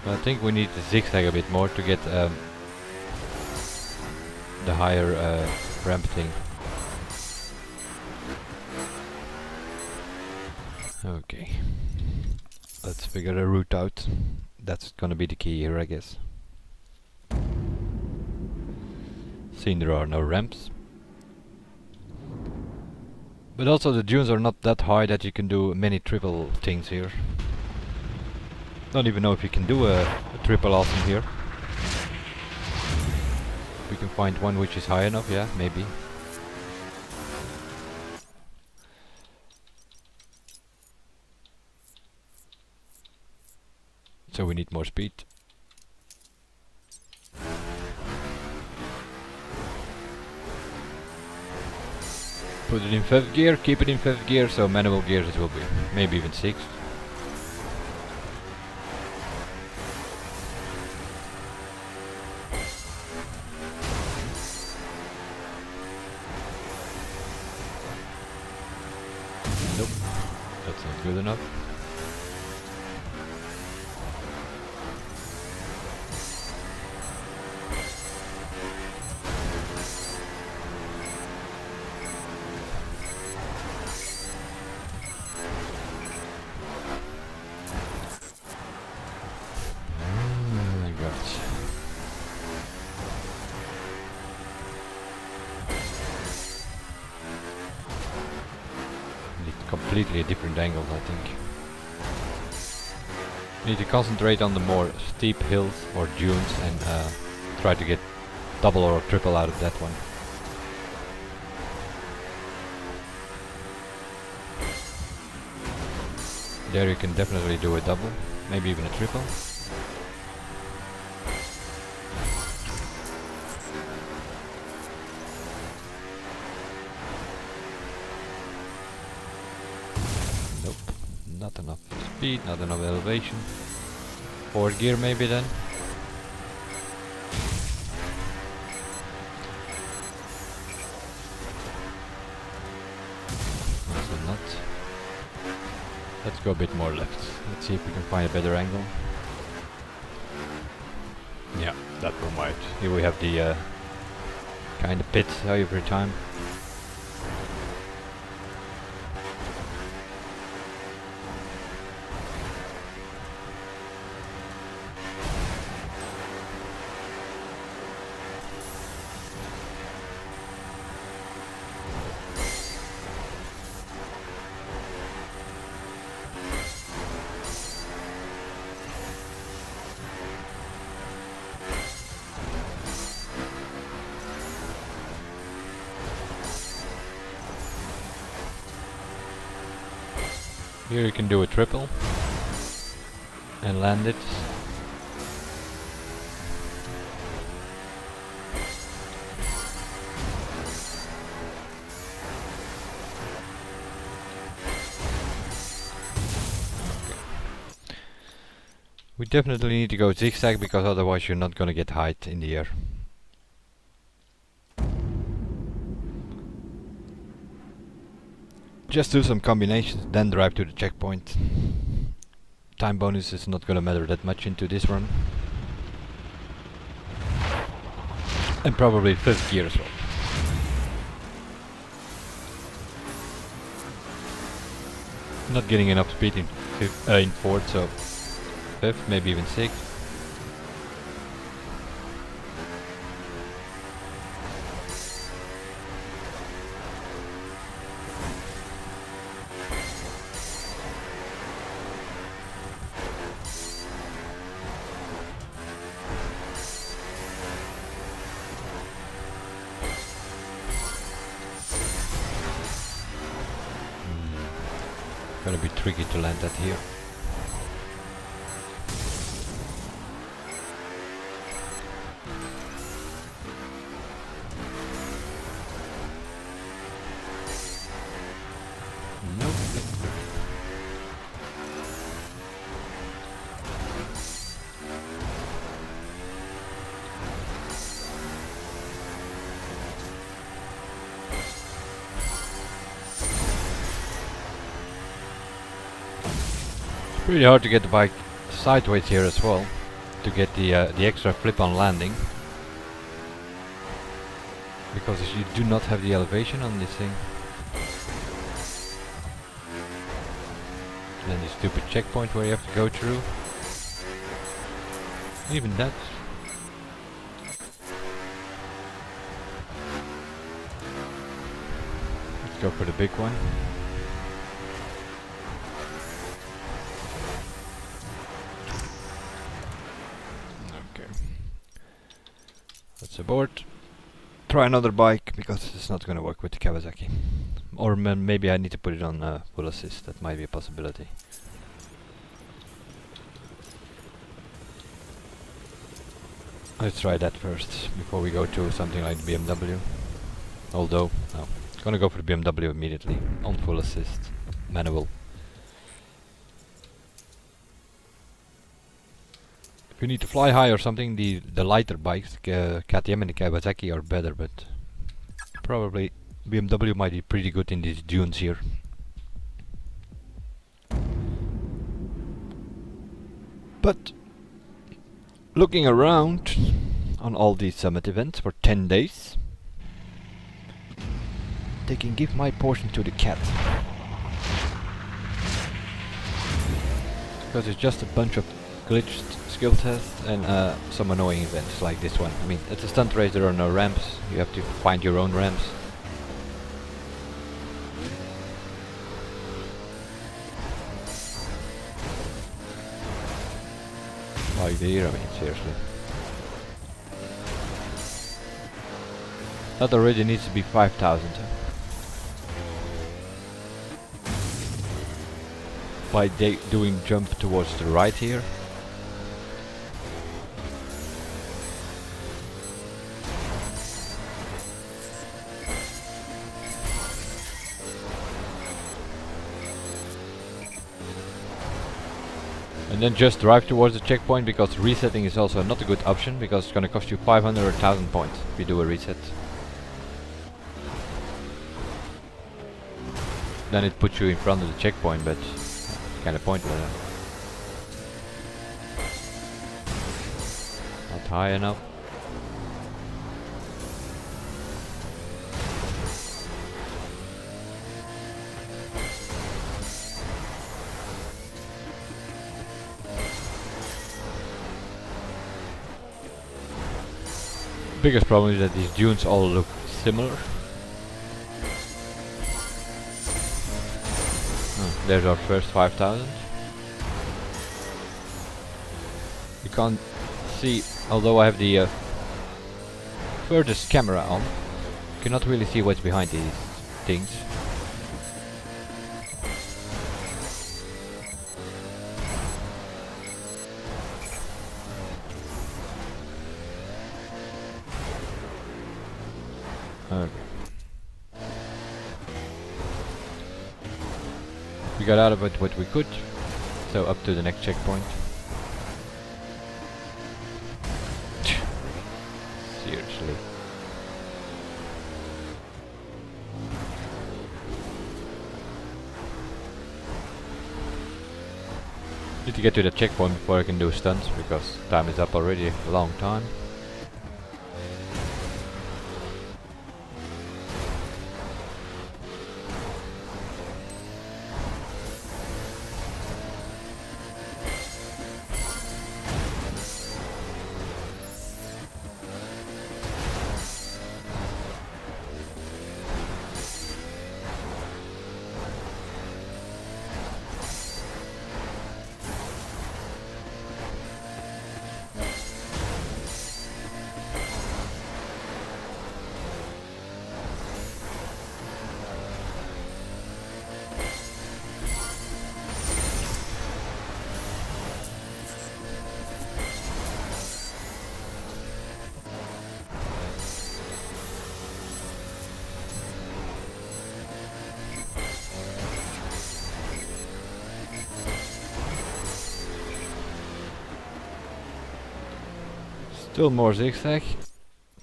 But I think we need to zigzag a bit more to get the higher ramp thing. Okay. Let's figure a route out. That's gonna be the key here, I guess. Seeing there are no ramps. But also the dunes are not that high that you can do many triple things here. Don't even know if you can do a triple awesome here. We can find one which is high enough, yeah, maybe. So we need more speed. Put it in 5th gear, keep it in 5th gear, so manual gears it will be. Maybe even 6th. Nope, that's not good enough. Completely different angles, I think. Need to concentrate on the more steep hills or dunes and try to get double or triple out of that one. There you can definitely do a double. maybe even a triple. Nope, not enough speed, not enough elevation. Forward gear maybe then. Also not. Let's go a bit more left. Let's see if we can find a better angle. Yeah, that one might. Here we have the kind of pit every time. Here you can do a triple and land it. We definitely need to go zigzag because otherwise you're not gonna get height in the air. Just do some combinations, then drive to the checkpoint. Time bonus is not gonna matter that much into this run. And probably 5th gear as well. Not getting enough speed in 4th, so 5th, maybe even 6th. Gonna be tricky to land that here. Nope. Pretty hard to get the bike sideways here as well, to get the extra flip on landing, because you do not have the elevation on this thing. And then the stupid checkpoint where you have to go through. Even that. Let's go for the big one. Let's abort. Try another bike because it's not gonna work with the Kawasaki. Or maybe I need to put it on full assist. That might be a possibility. Let's try that first before we go to something like the BMW. Although, no, gonna go for the BMW immediately on full assist, manual. If you need to fly high or something, the lighter bikes, KTM and the Kawasaki are better, but probably BMW might be pretty good in these dunes here. But looking around on all these summit events for 10 days, they can give my portion to the cat. Because it's just a bunch of glitched skill tests and some annoying events like this one. I mean, it's a stunt race, there are no ramps, you have to find your own ramps. Like there, I mean, seriously. That already needs to be 5,000. by doing jump towards the right here. And then just drive towards the checkpoint, because resetting is also not a good option, because it's gonna cost you 500 or 1000 points if you do a reset. Then it puts you in front of the checkpoint, but it's kinda pointless. Not high enough. Biggest problem is that these dunes all look similar. There's our first 5000. You can't see, although I have the furthest camera on, you cannot really see what's behind these things. Okay. We got out of it what we could, so up to the next checkpoint. Seriously. Need to get to the checkpoint before I can do stunts, because time is up already a long time. Still more zigzag.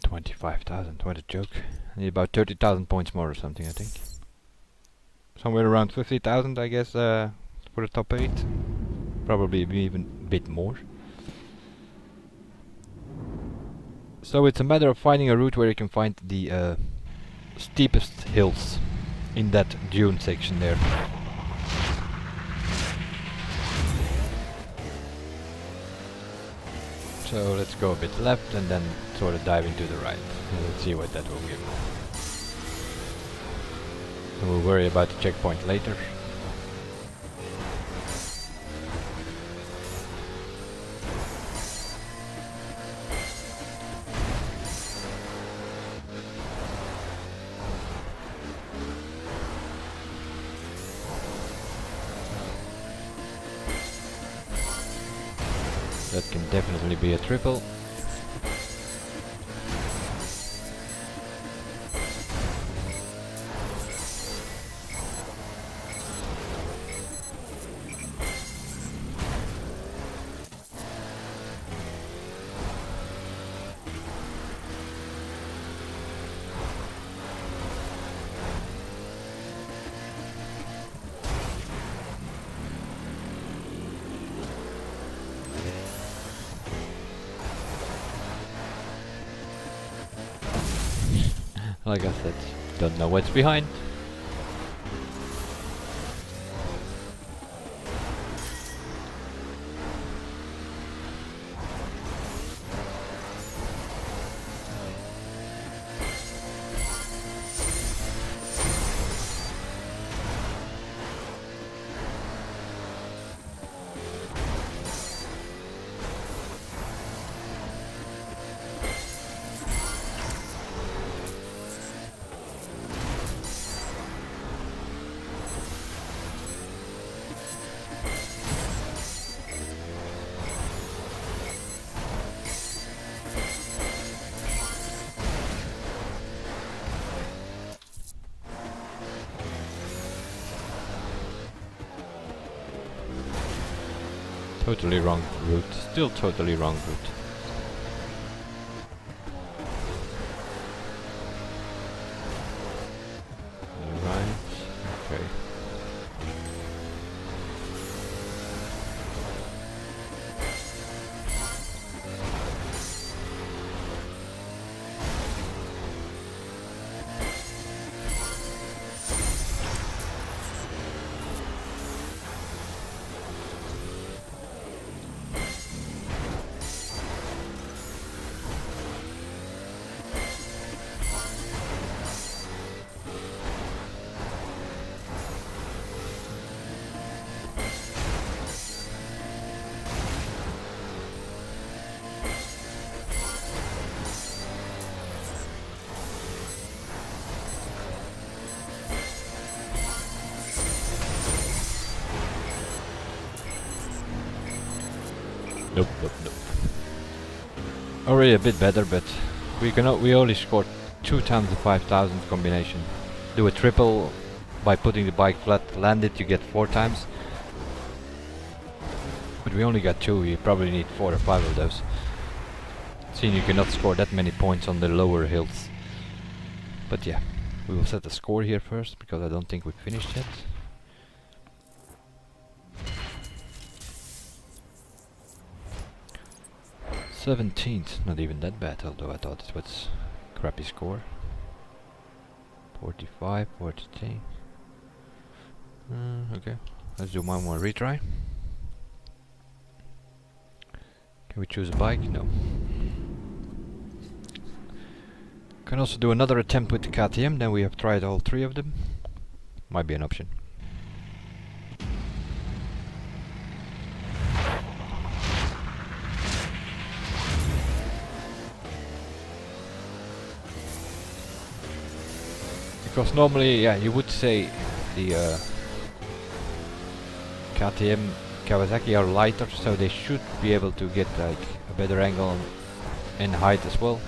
25,000, what a joke. I need about 30,000 points more or something, I think. Somewhere around 50,000, I guess, for the top 8. Probably even a bit more. So it's a matter of finding a route where you can find the steepest hills in that dune section there. So let's go a bit left and then sort of dive into the right. Let's see what that will give. And we'll worry about the checkpoint later. That can definitely be a triple. Like I said, don't know what's behind. Totally wrong route. Still totally wrong route. Right. Okay. Nope, nope, nope. Already a bit better, but we only scored 2 times the 5000 combination. Do a triple by putting the bike flat, land it, you get 4 times. But we only got 2, you probably need 4 or 5 of those. Seeing you cannot score that many points on the lower hills. But yeah, we will set the score here first, because I don't think we've finished yet. 17th, not even that bad, although I thought it was a crappy score. 45, 43. Okay, let's do one more retry. Can we choose a bike? No. Can also do another attempt with the KTM, then we have tried all 3 of them. Might be an option. Because normally, yeah, you would say the KTM Kawasaki are lighter, so they should be able to get like a better angle and height as well.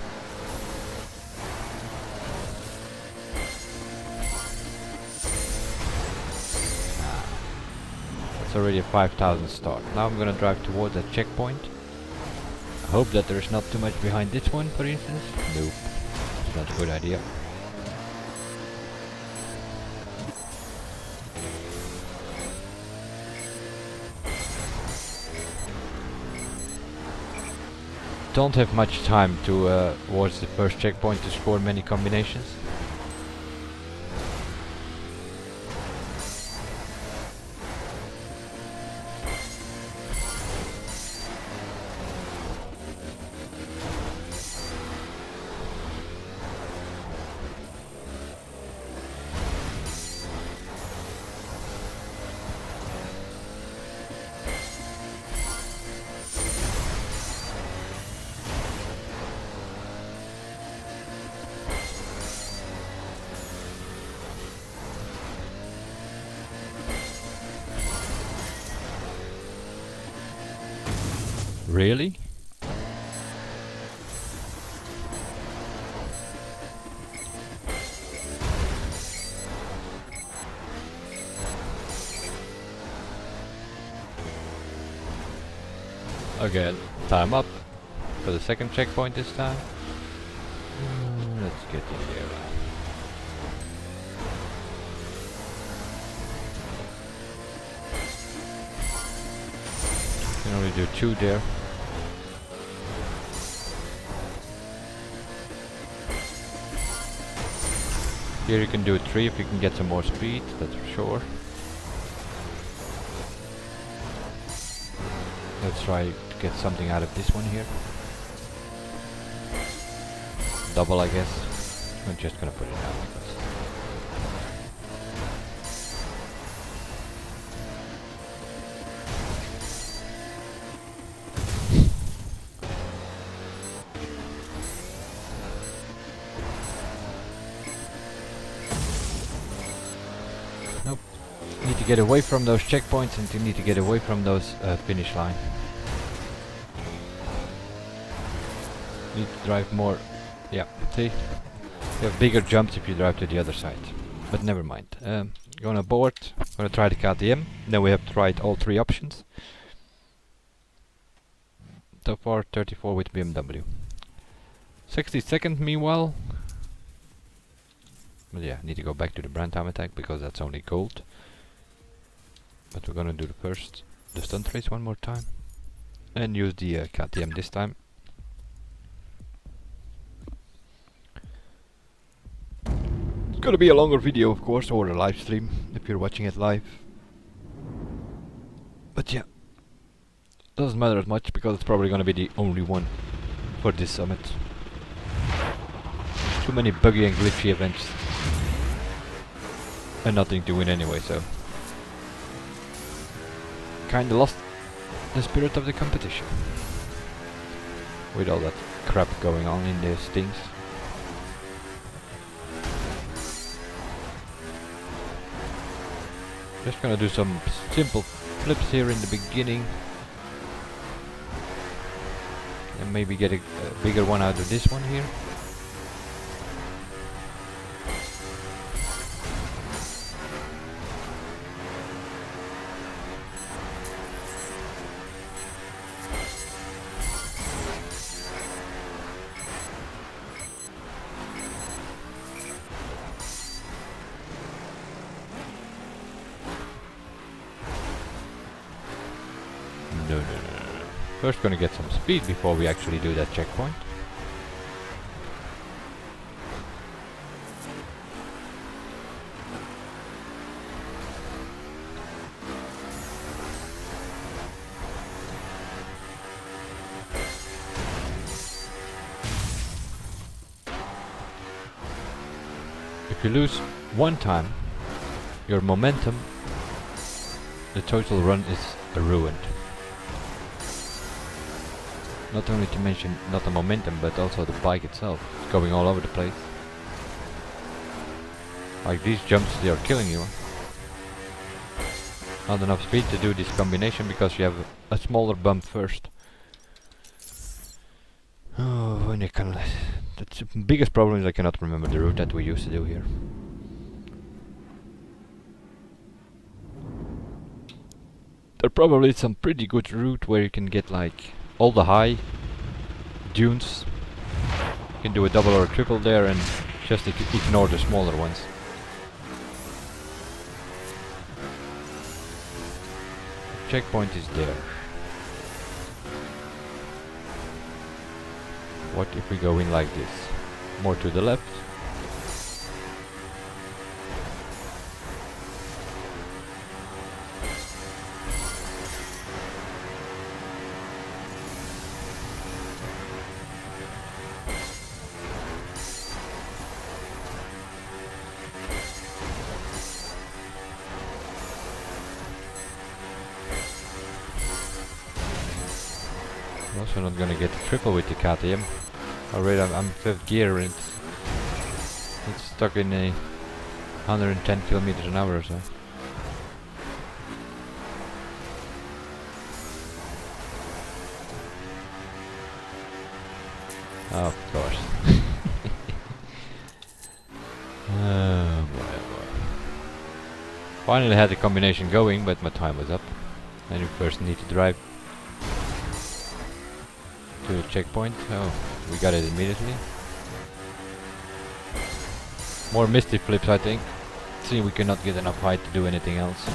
It's already a 5000 start. Now I'm gonna drive towards that checkpoint. I hope that there's not too much behind this one, for instance. Nope, it's not a good idea. Don't have much time towards the first checkpoint to score many combinations. Really? Okay, time up for the second checkpoint this time. Let's get in here. Can only do 2 there. Here you can do 3 if you can get some more speed, that's for sure. Let's try to get something out of this one here. Double, I guess. I'm just gonna put it out. Nope. Need to get away from those checkpoints and you need to get away from those finish line. Need to drive more. Yeah, see? You have bigger jumps if you drive to the other side. But never mind. Gonna board. Gonna try the KTM. Then we have tried all 3 options. so far, 34 with BMW. 62nd meanwhile. But yeah, need to go back to the brand time attack because that's only gold. But we're gonna do the stunt race one more time. And use the KTM this time. It's gonna be a longer video of course, or a live stream if you're watching it live. But yeah, doesn't matter as much because it's probably gonna be the only one for this summit. Too many buggy and glitchy events. And nothing to win anyway, so kinda lost the spirit of the competition with all that crap going on in these things. Just gonna do some simple flips here in the beginning and maybe get a bigger one out of this one here. No. First gonna get some speed before we actually do that checkpoint. If you lose one time, your momentum, the total run is ruined. Not only to mention not the momentum, but also the bike itself. It's going all over the place. Like these jumps, they are killing you. Not enough speed to do this combination because you have a smaller bump first. Oh, and you can. That's the biggest problem is I cannot remember the route that we used to do here. There probably is some pretty good route where you can get like all the high dunes. You can do a double or a triple there and just ignore the smaller ones. Checkpoint is there. What if we go in like this? More to the left. I'm also not gonna get the triple with the KTM. Already I'm 5th gear and it's stuck in a 110 kilometers an hour or so. Of course. Oh boy. Finally had the combination going, but my time was up. And you first need to drive to the checkpoint. Oh, we got it immediately. More misty flips, I think. See, we cannot get enough height to do anything else.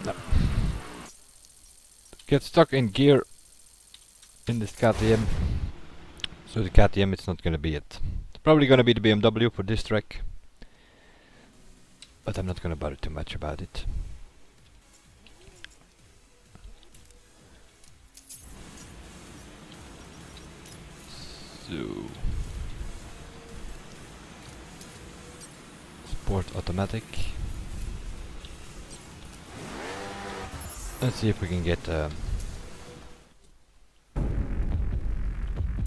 No. Get stuck in gear in this KTM. So the KTM, it's not gonna be it. It's probably gonna be the BMW for this track. But I'm not gonna bother too much about it. So Sport automatic. Let's see if we can get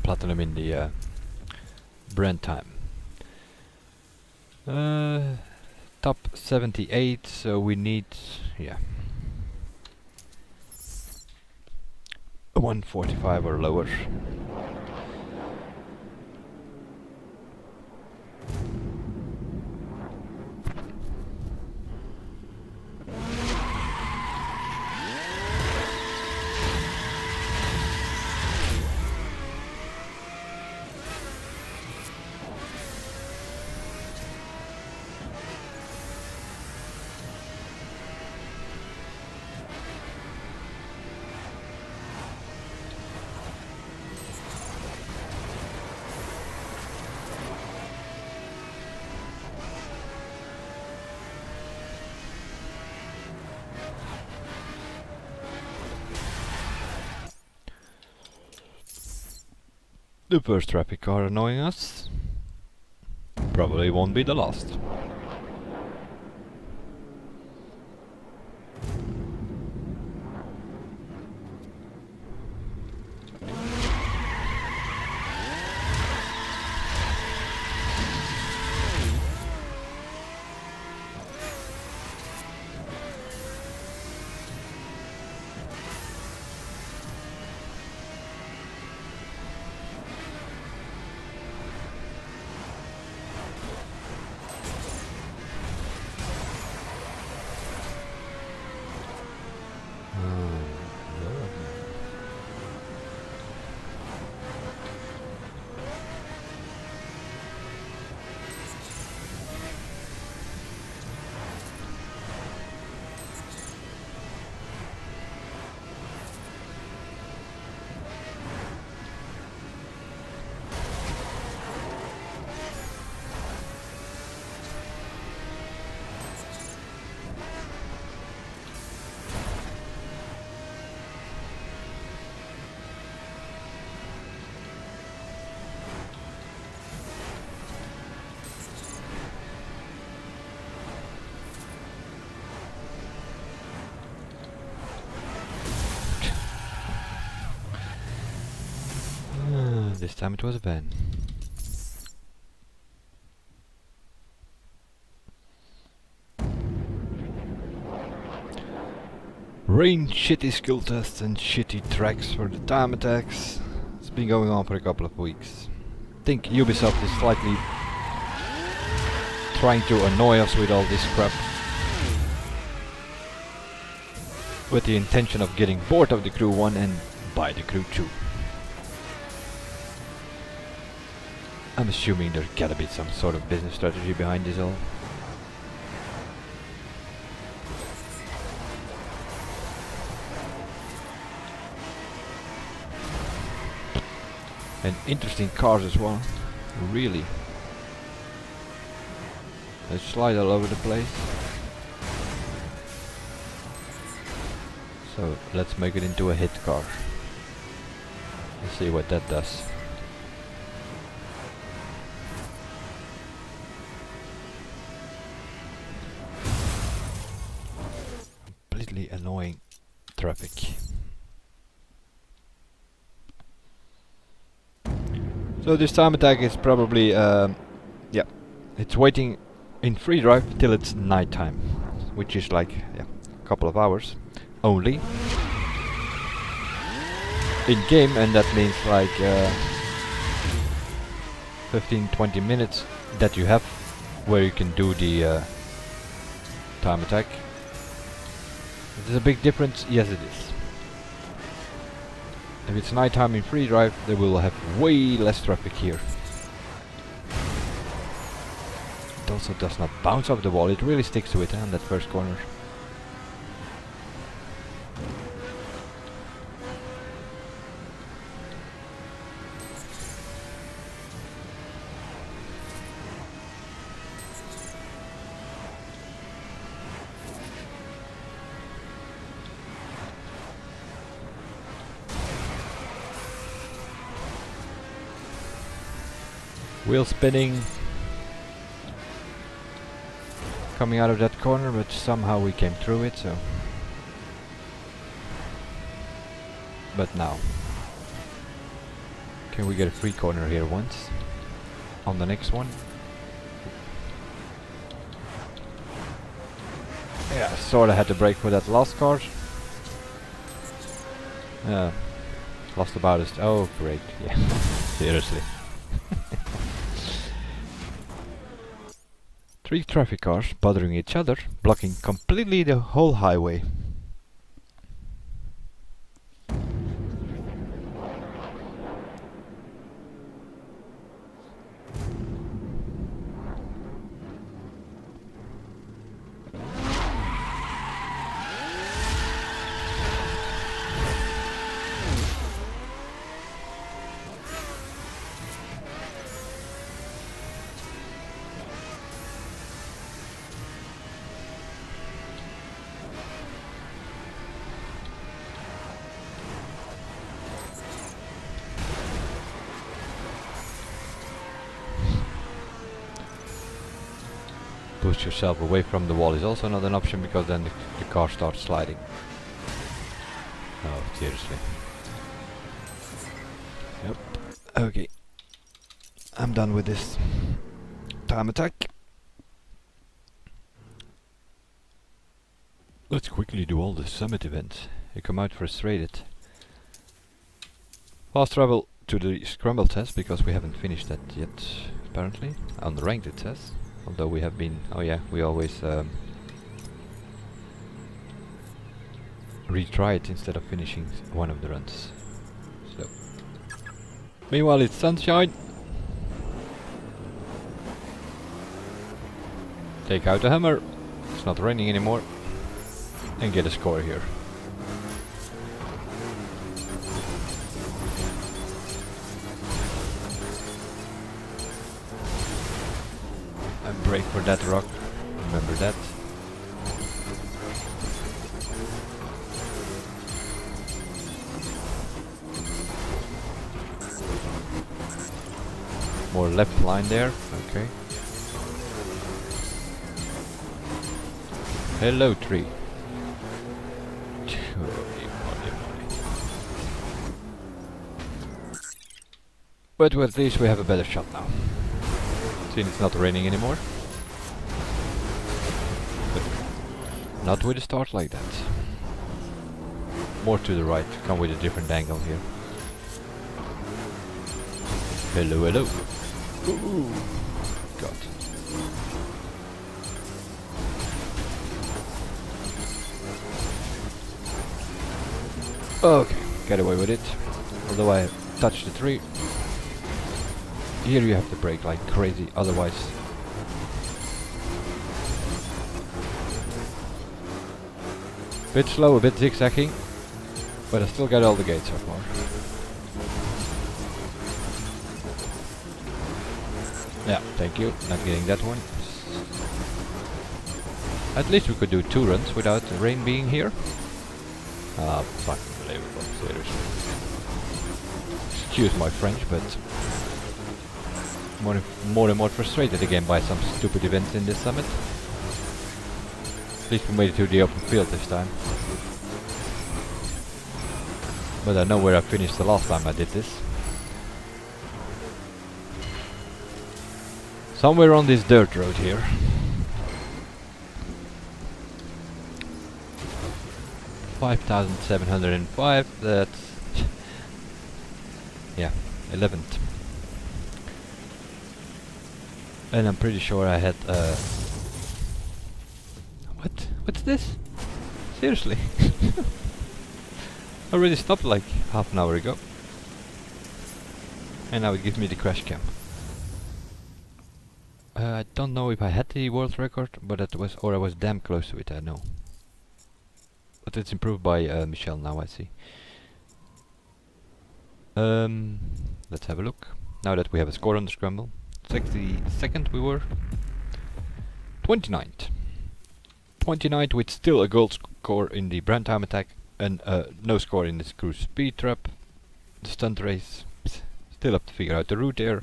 platinum in the Brent time. Top 78, so we need, yeah, 145 or lower. The first traffic car annoying us probably won't be the last. This time it was a van. Rain, shitty skill tests and shitty tracks for the time attacks. It's been going on for a couple of weeks. I think Ubisoft is slightly trying to annoy us with all this crap, with the intention of getting bored of the Crew 1 and buy the Crew 2. I'm assuming there's gotta be some sort of business strategy behind this all. And interesting cars as well, really. They slide all over the place. So let's make it into a hit car. Let's see what that does. Completely annoying traffic. So this time attack is probably, yeah, it's waiting in free drive till it's nighttime, which is like, yeah, a couple of hours only in game, and that means like 15-20 minutes that you have where you can do the time attack. Is this a big difference? Yes, it is. If it's nighttime in free drive, they will have way less traffic here. It also does not bounce off the wall, it really sticks to it on that first corner. Wheel spinning, coming out of that corner, but somehow we came through it, so But now, can we get a free corner here once? On the next one? Yeah, sorta had to brake for that last car. Lost about it. Oh, great. Yeah, seriously. 3 traffic cars bothering each other, blocking completely the whole highway. Push yourself away from the wall is also not an option, because then the car starts sliding. Oh, seriously. Yep. Okay. I'm done with this time attack. Let's quickly do all the summit events. You come out frustrated. Fast travel to the Scramble test, because we haven't finished that yet, apparently. On the ranked it says. Although we have been, oh yeah, we always retry it instead of finishing one of the runs. So, meanwhile it's sunshine. Take out the hammer. It's not raining anymore. And get a score here. And brake for that rock. Remember that. More left line there. Okay. Hello, tree. But at least we have a better shot now. Since it's not raining anymore. But not with a start like that. More to the right. Come with a different angle here. Hello, hello. Ooh. God. Okay, get away with it. Although I touched the tree. Here you have to brake like crazy, otherwise... Bit slow, a bit zigzagging. But I still got all the gates so far. Yeah, thank you. Not getting that one. At least we could do 2 runs without the rain being here. Fucking unbelievable, seriously. Excuse my French, but... more and more frustrated again by some stupid events in this summit. At least we made it to the open field this time. But I know where I finished the last time I did this. Somewhere on this dirt road here. $5,705, that's... yeah, 11th. And I'm pretty sure I had what? What's this? Seriously? I already stopped like half an hour ago. And now it gives me the crash cam. I don't know if I had the world record, but it was, or I was damn close to it, I know. But it's improved by Michelle now, I see. Let's have a look. Now that we have a score on the scramble. 62nd we were. 29th. 29th with still a gold score in the brand time attack and no score in this Crew speed trap. The stunt race, still have to figure out the route there.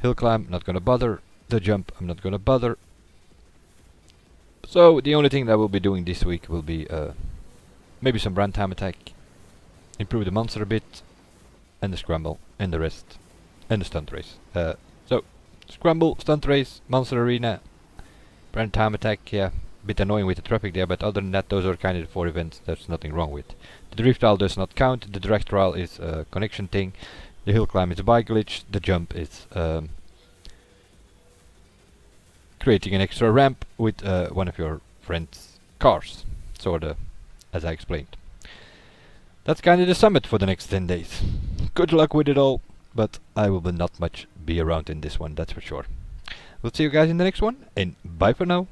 Hillclimb, not gonna bother. The jump, I'm not gonna bother. So the only thing that we'll be doing this week will be maybe some brand time attack improve the monster a bit, and the scramble, and the rest, and the stunt race. So, scramble, stunt race, monster arena, brand time attack, yeah, bit annoying with the traffic there, but other than that, those are kind of the 4 events there's nothing wrong with. The drift trial does not count, the direct trial is a connection thing, the hill climb is a bike glitch, the jump is creating an extra ramp with one of your friend's cars, sorta, as I explained. That's kinda the summit for the next 10 days. Good luck with it all, but I will not much be around in this one, that's for sure. We'll see you guys in the next one, and bye for now.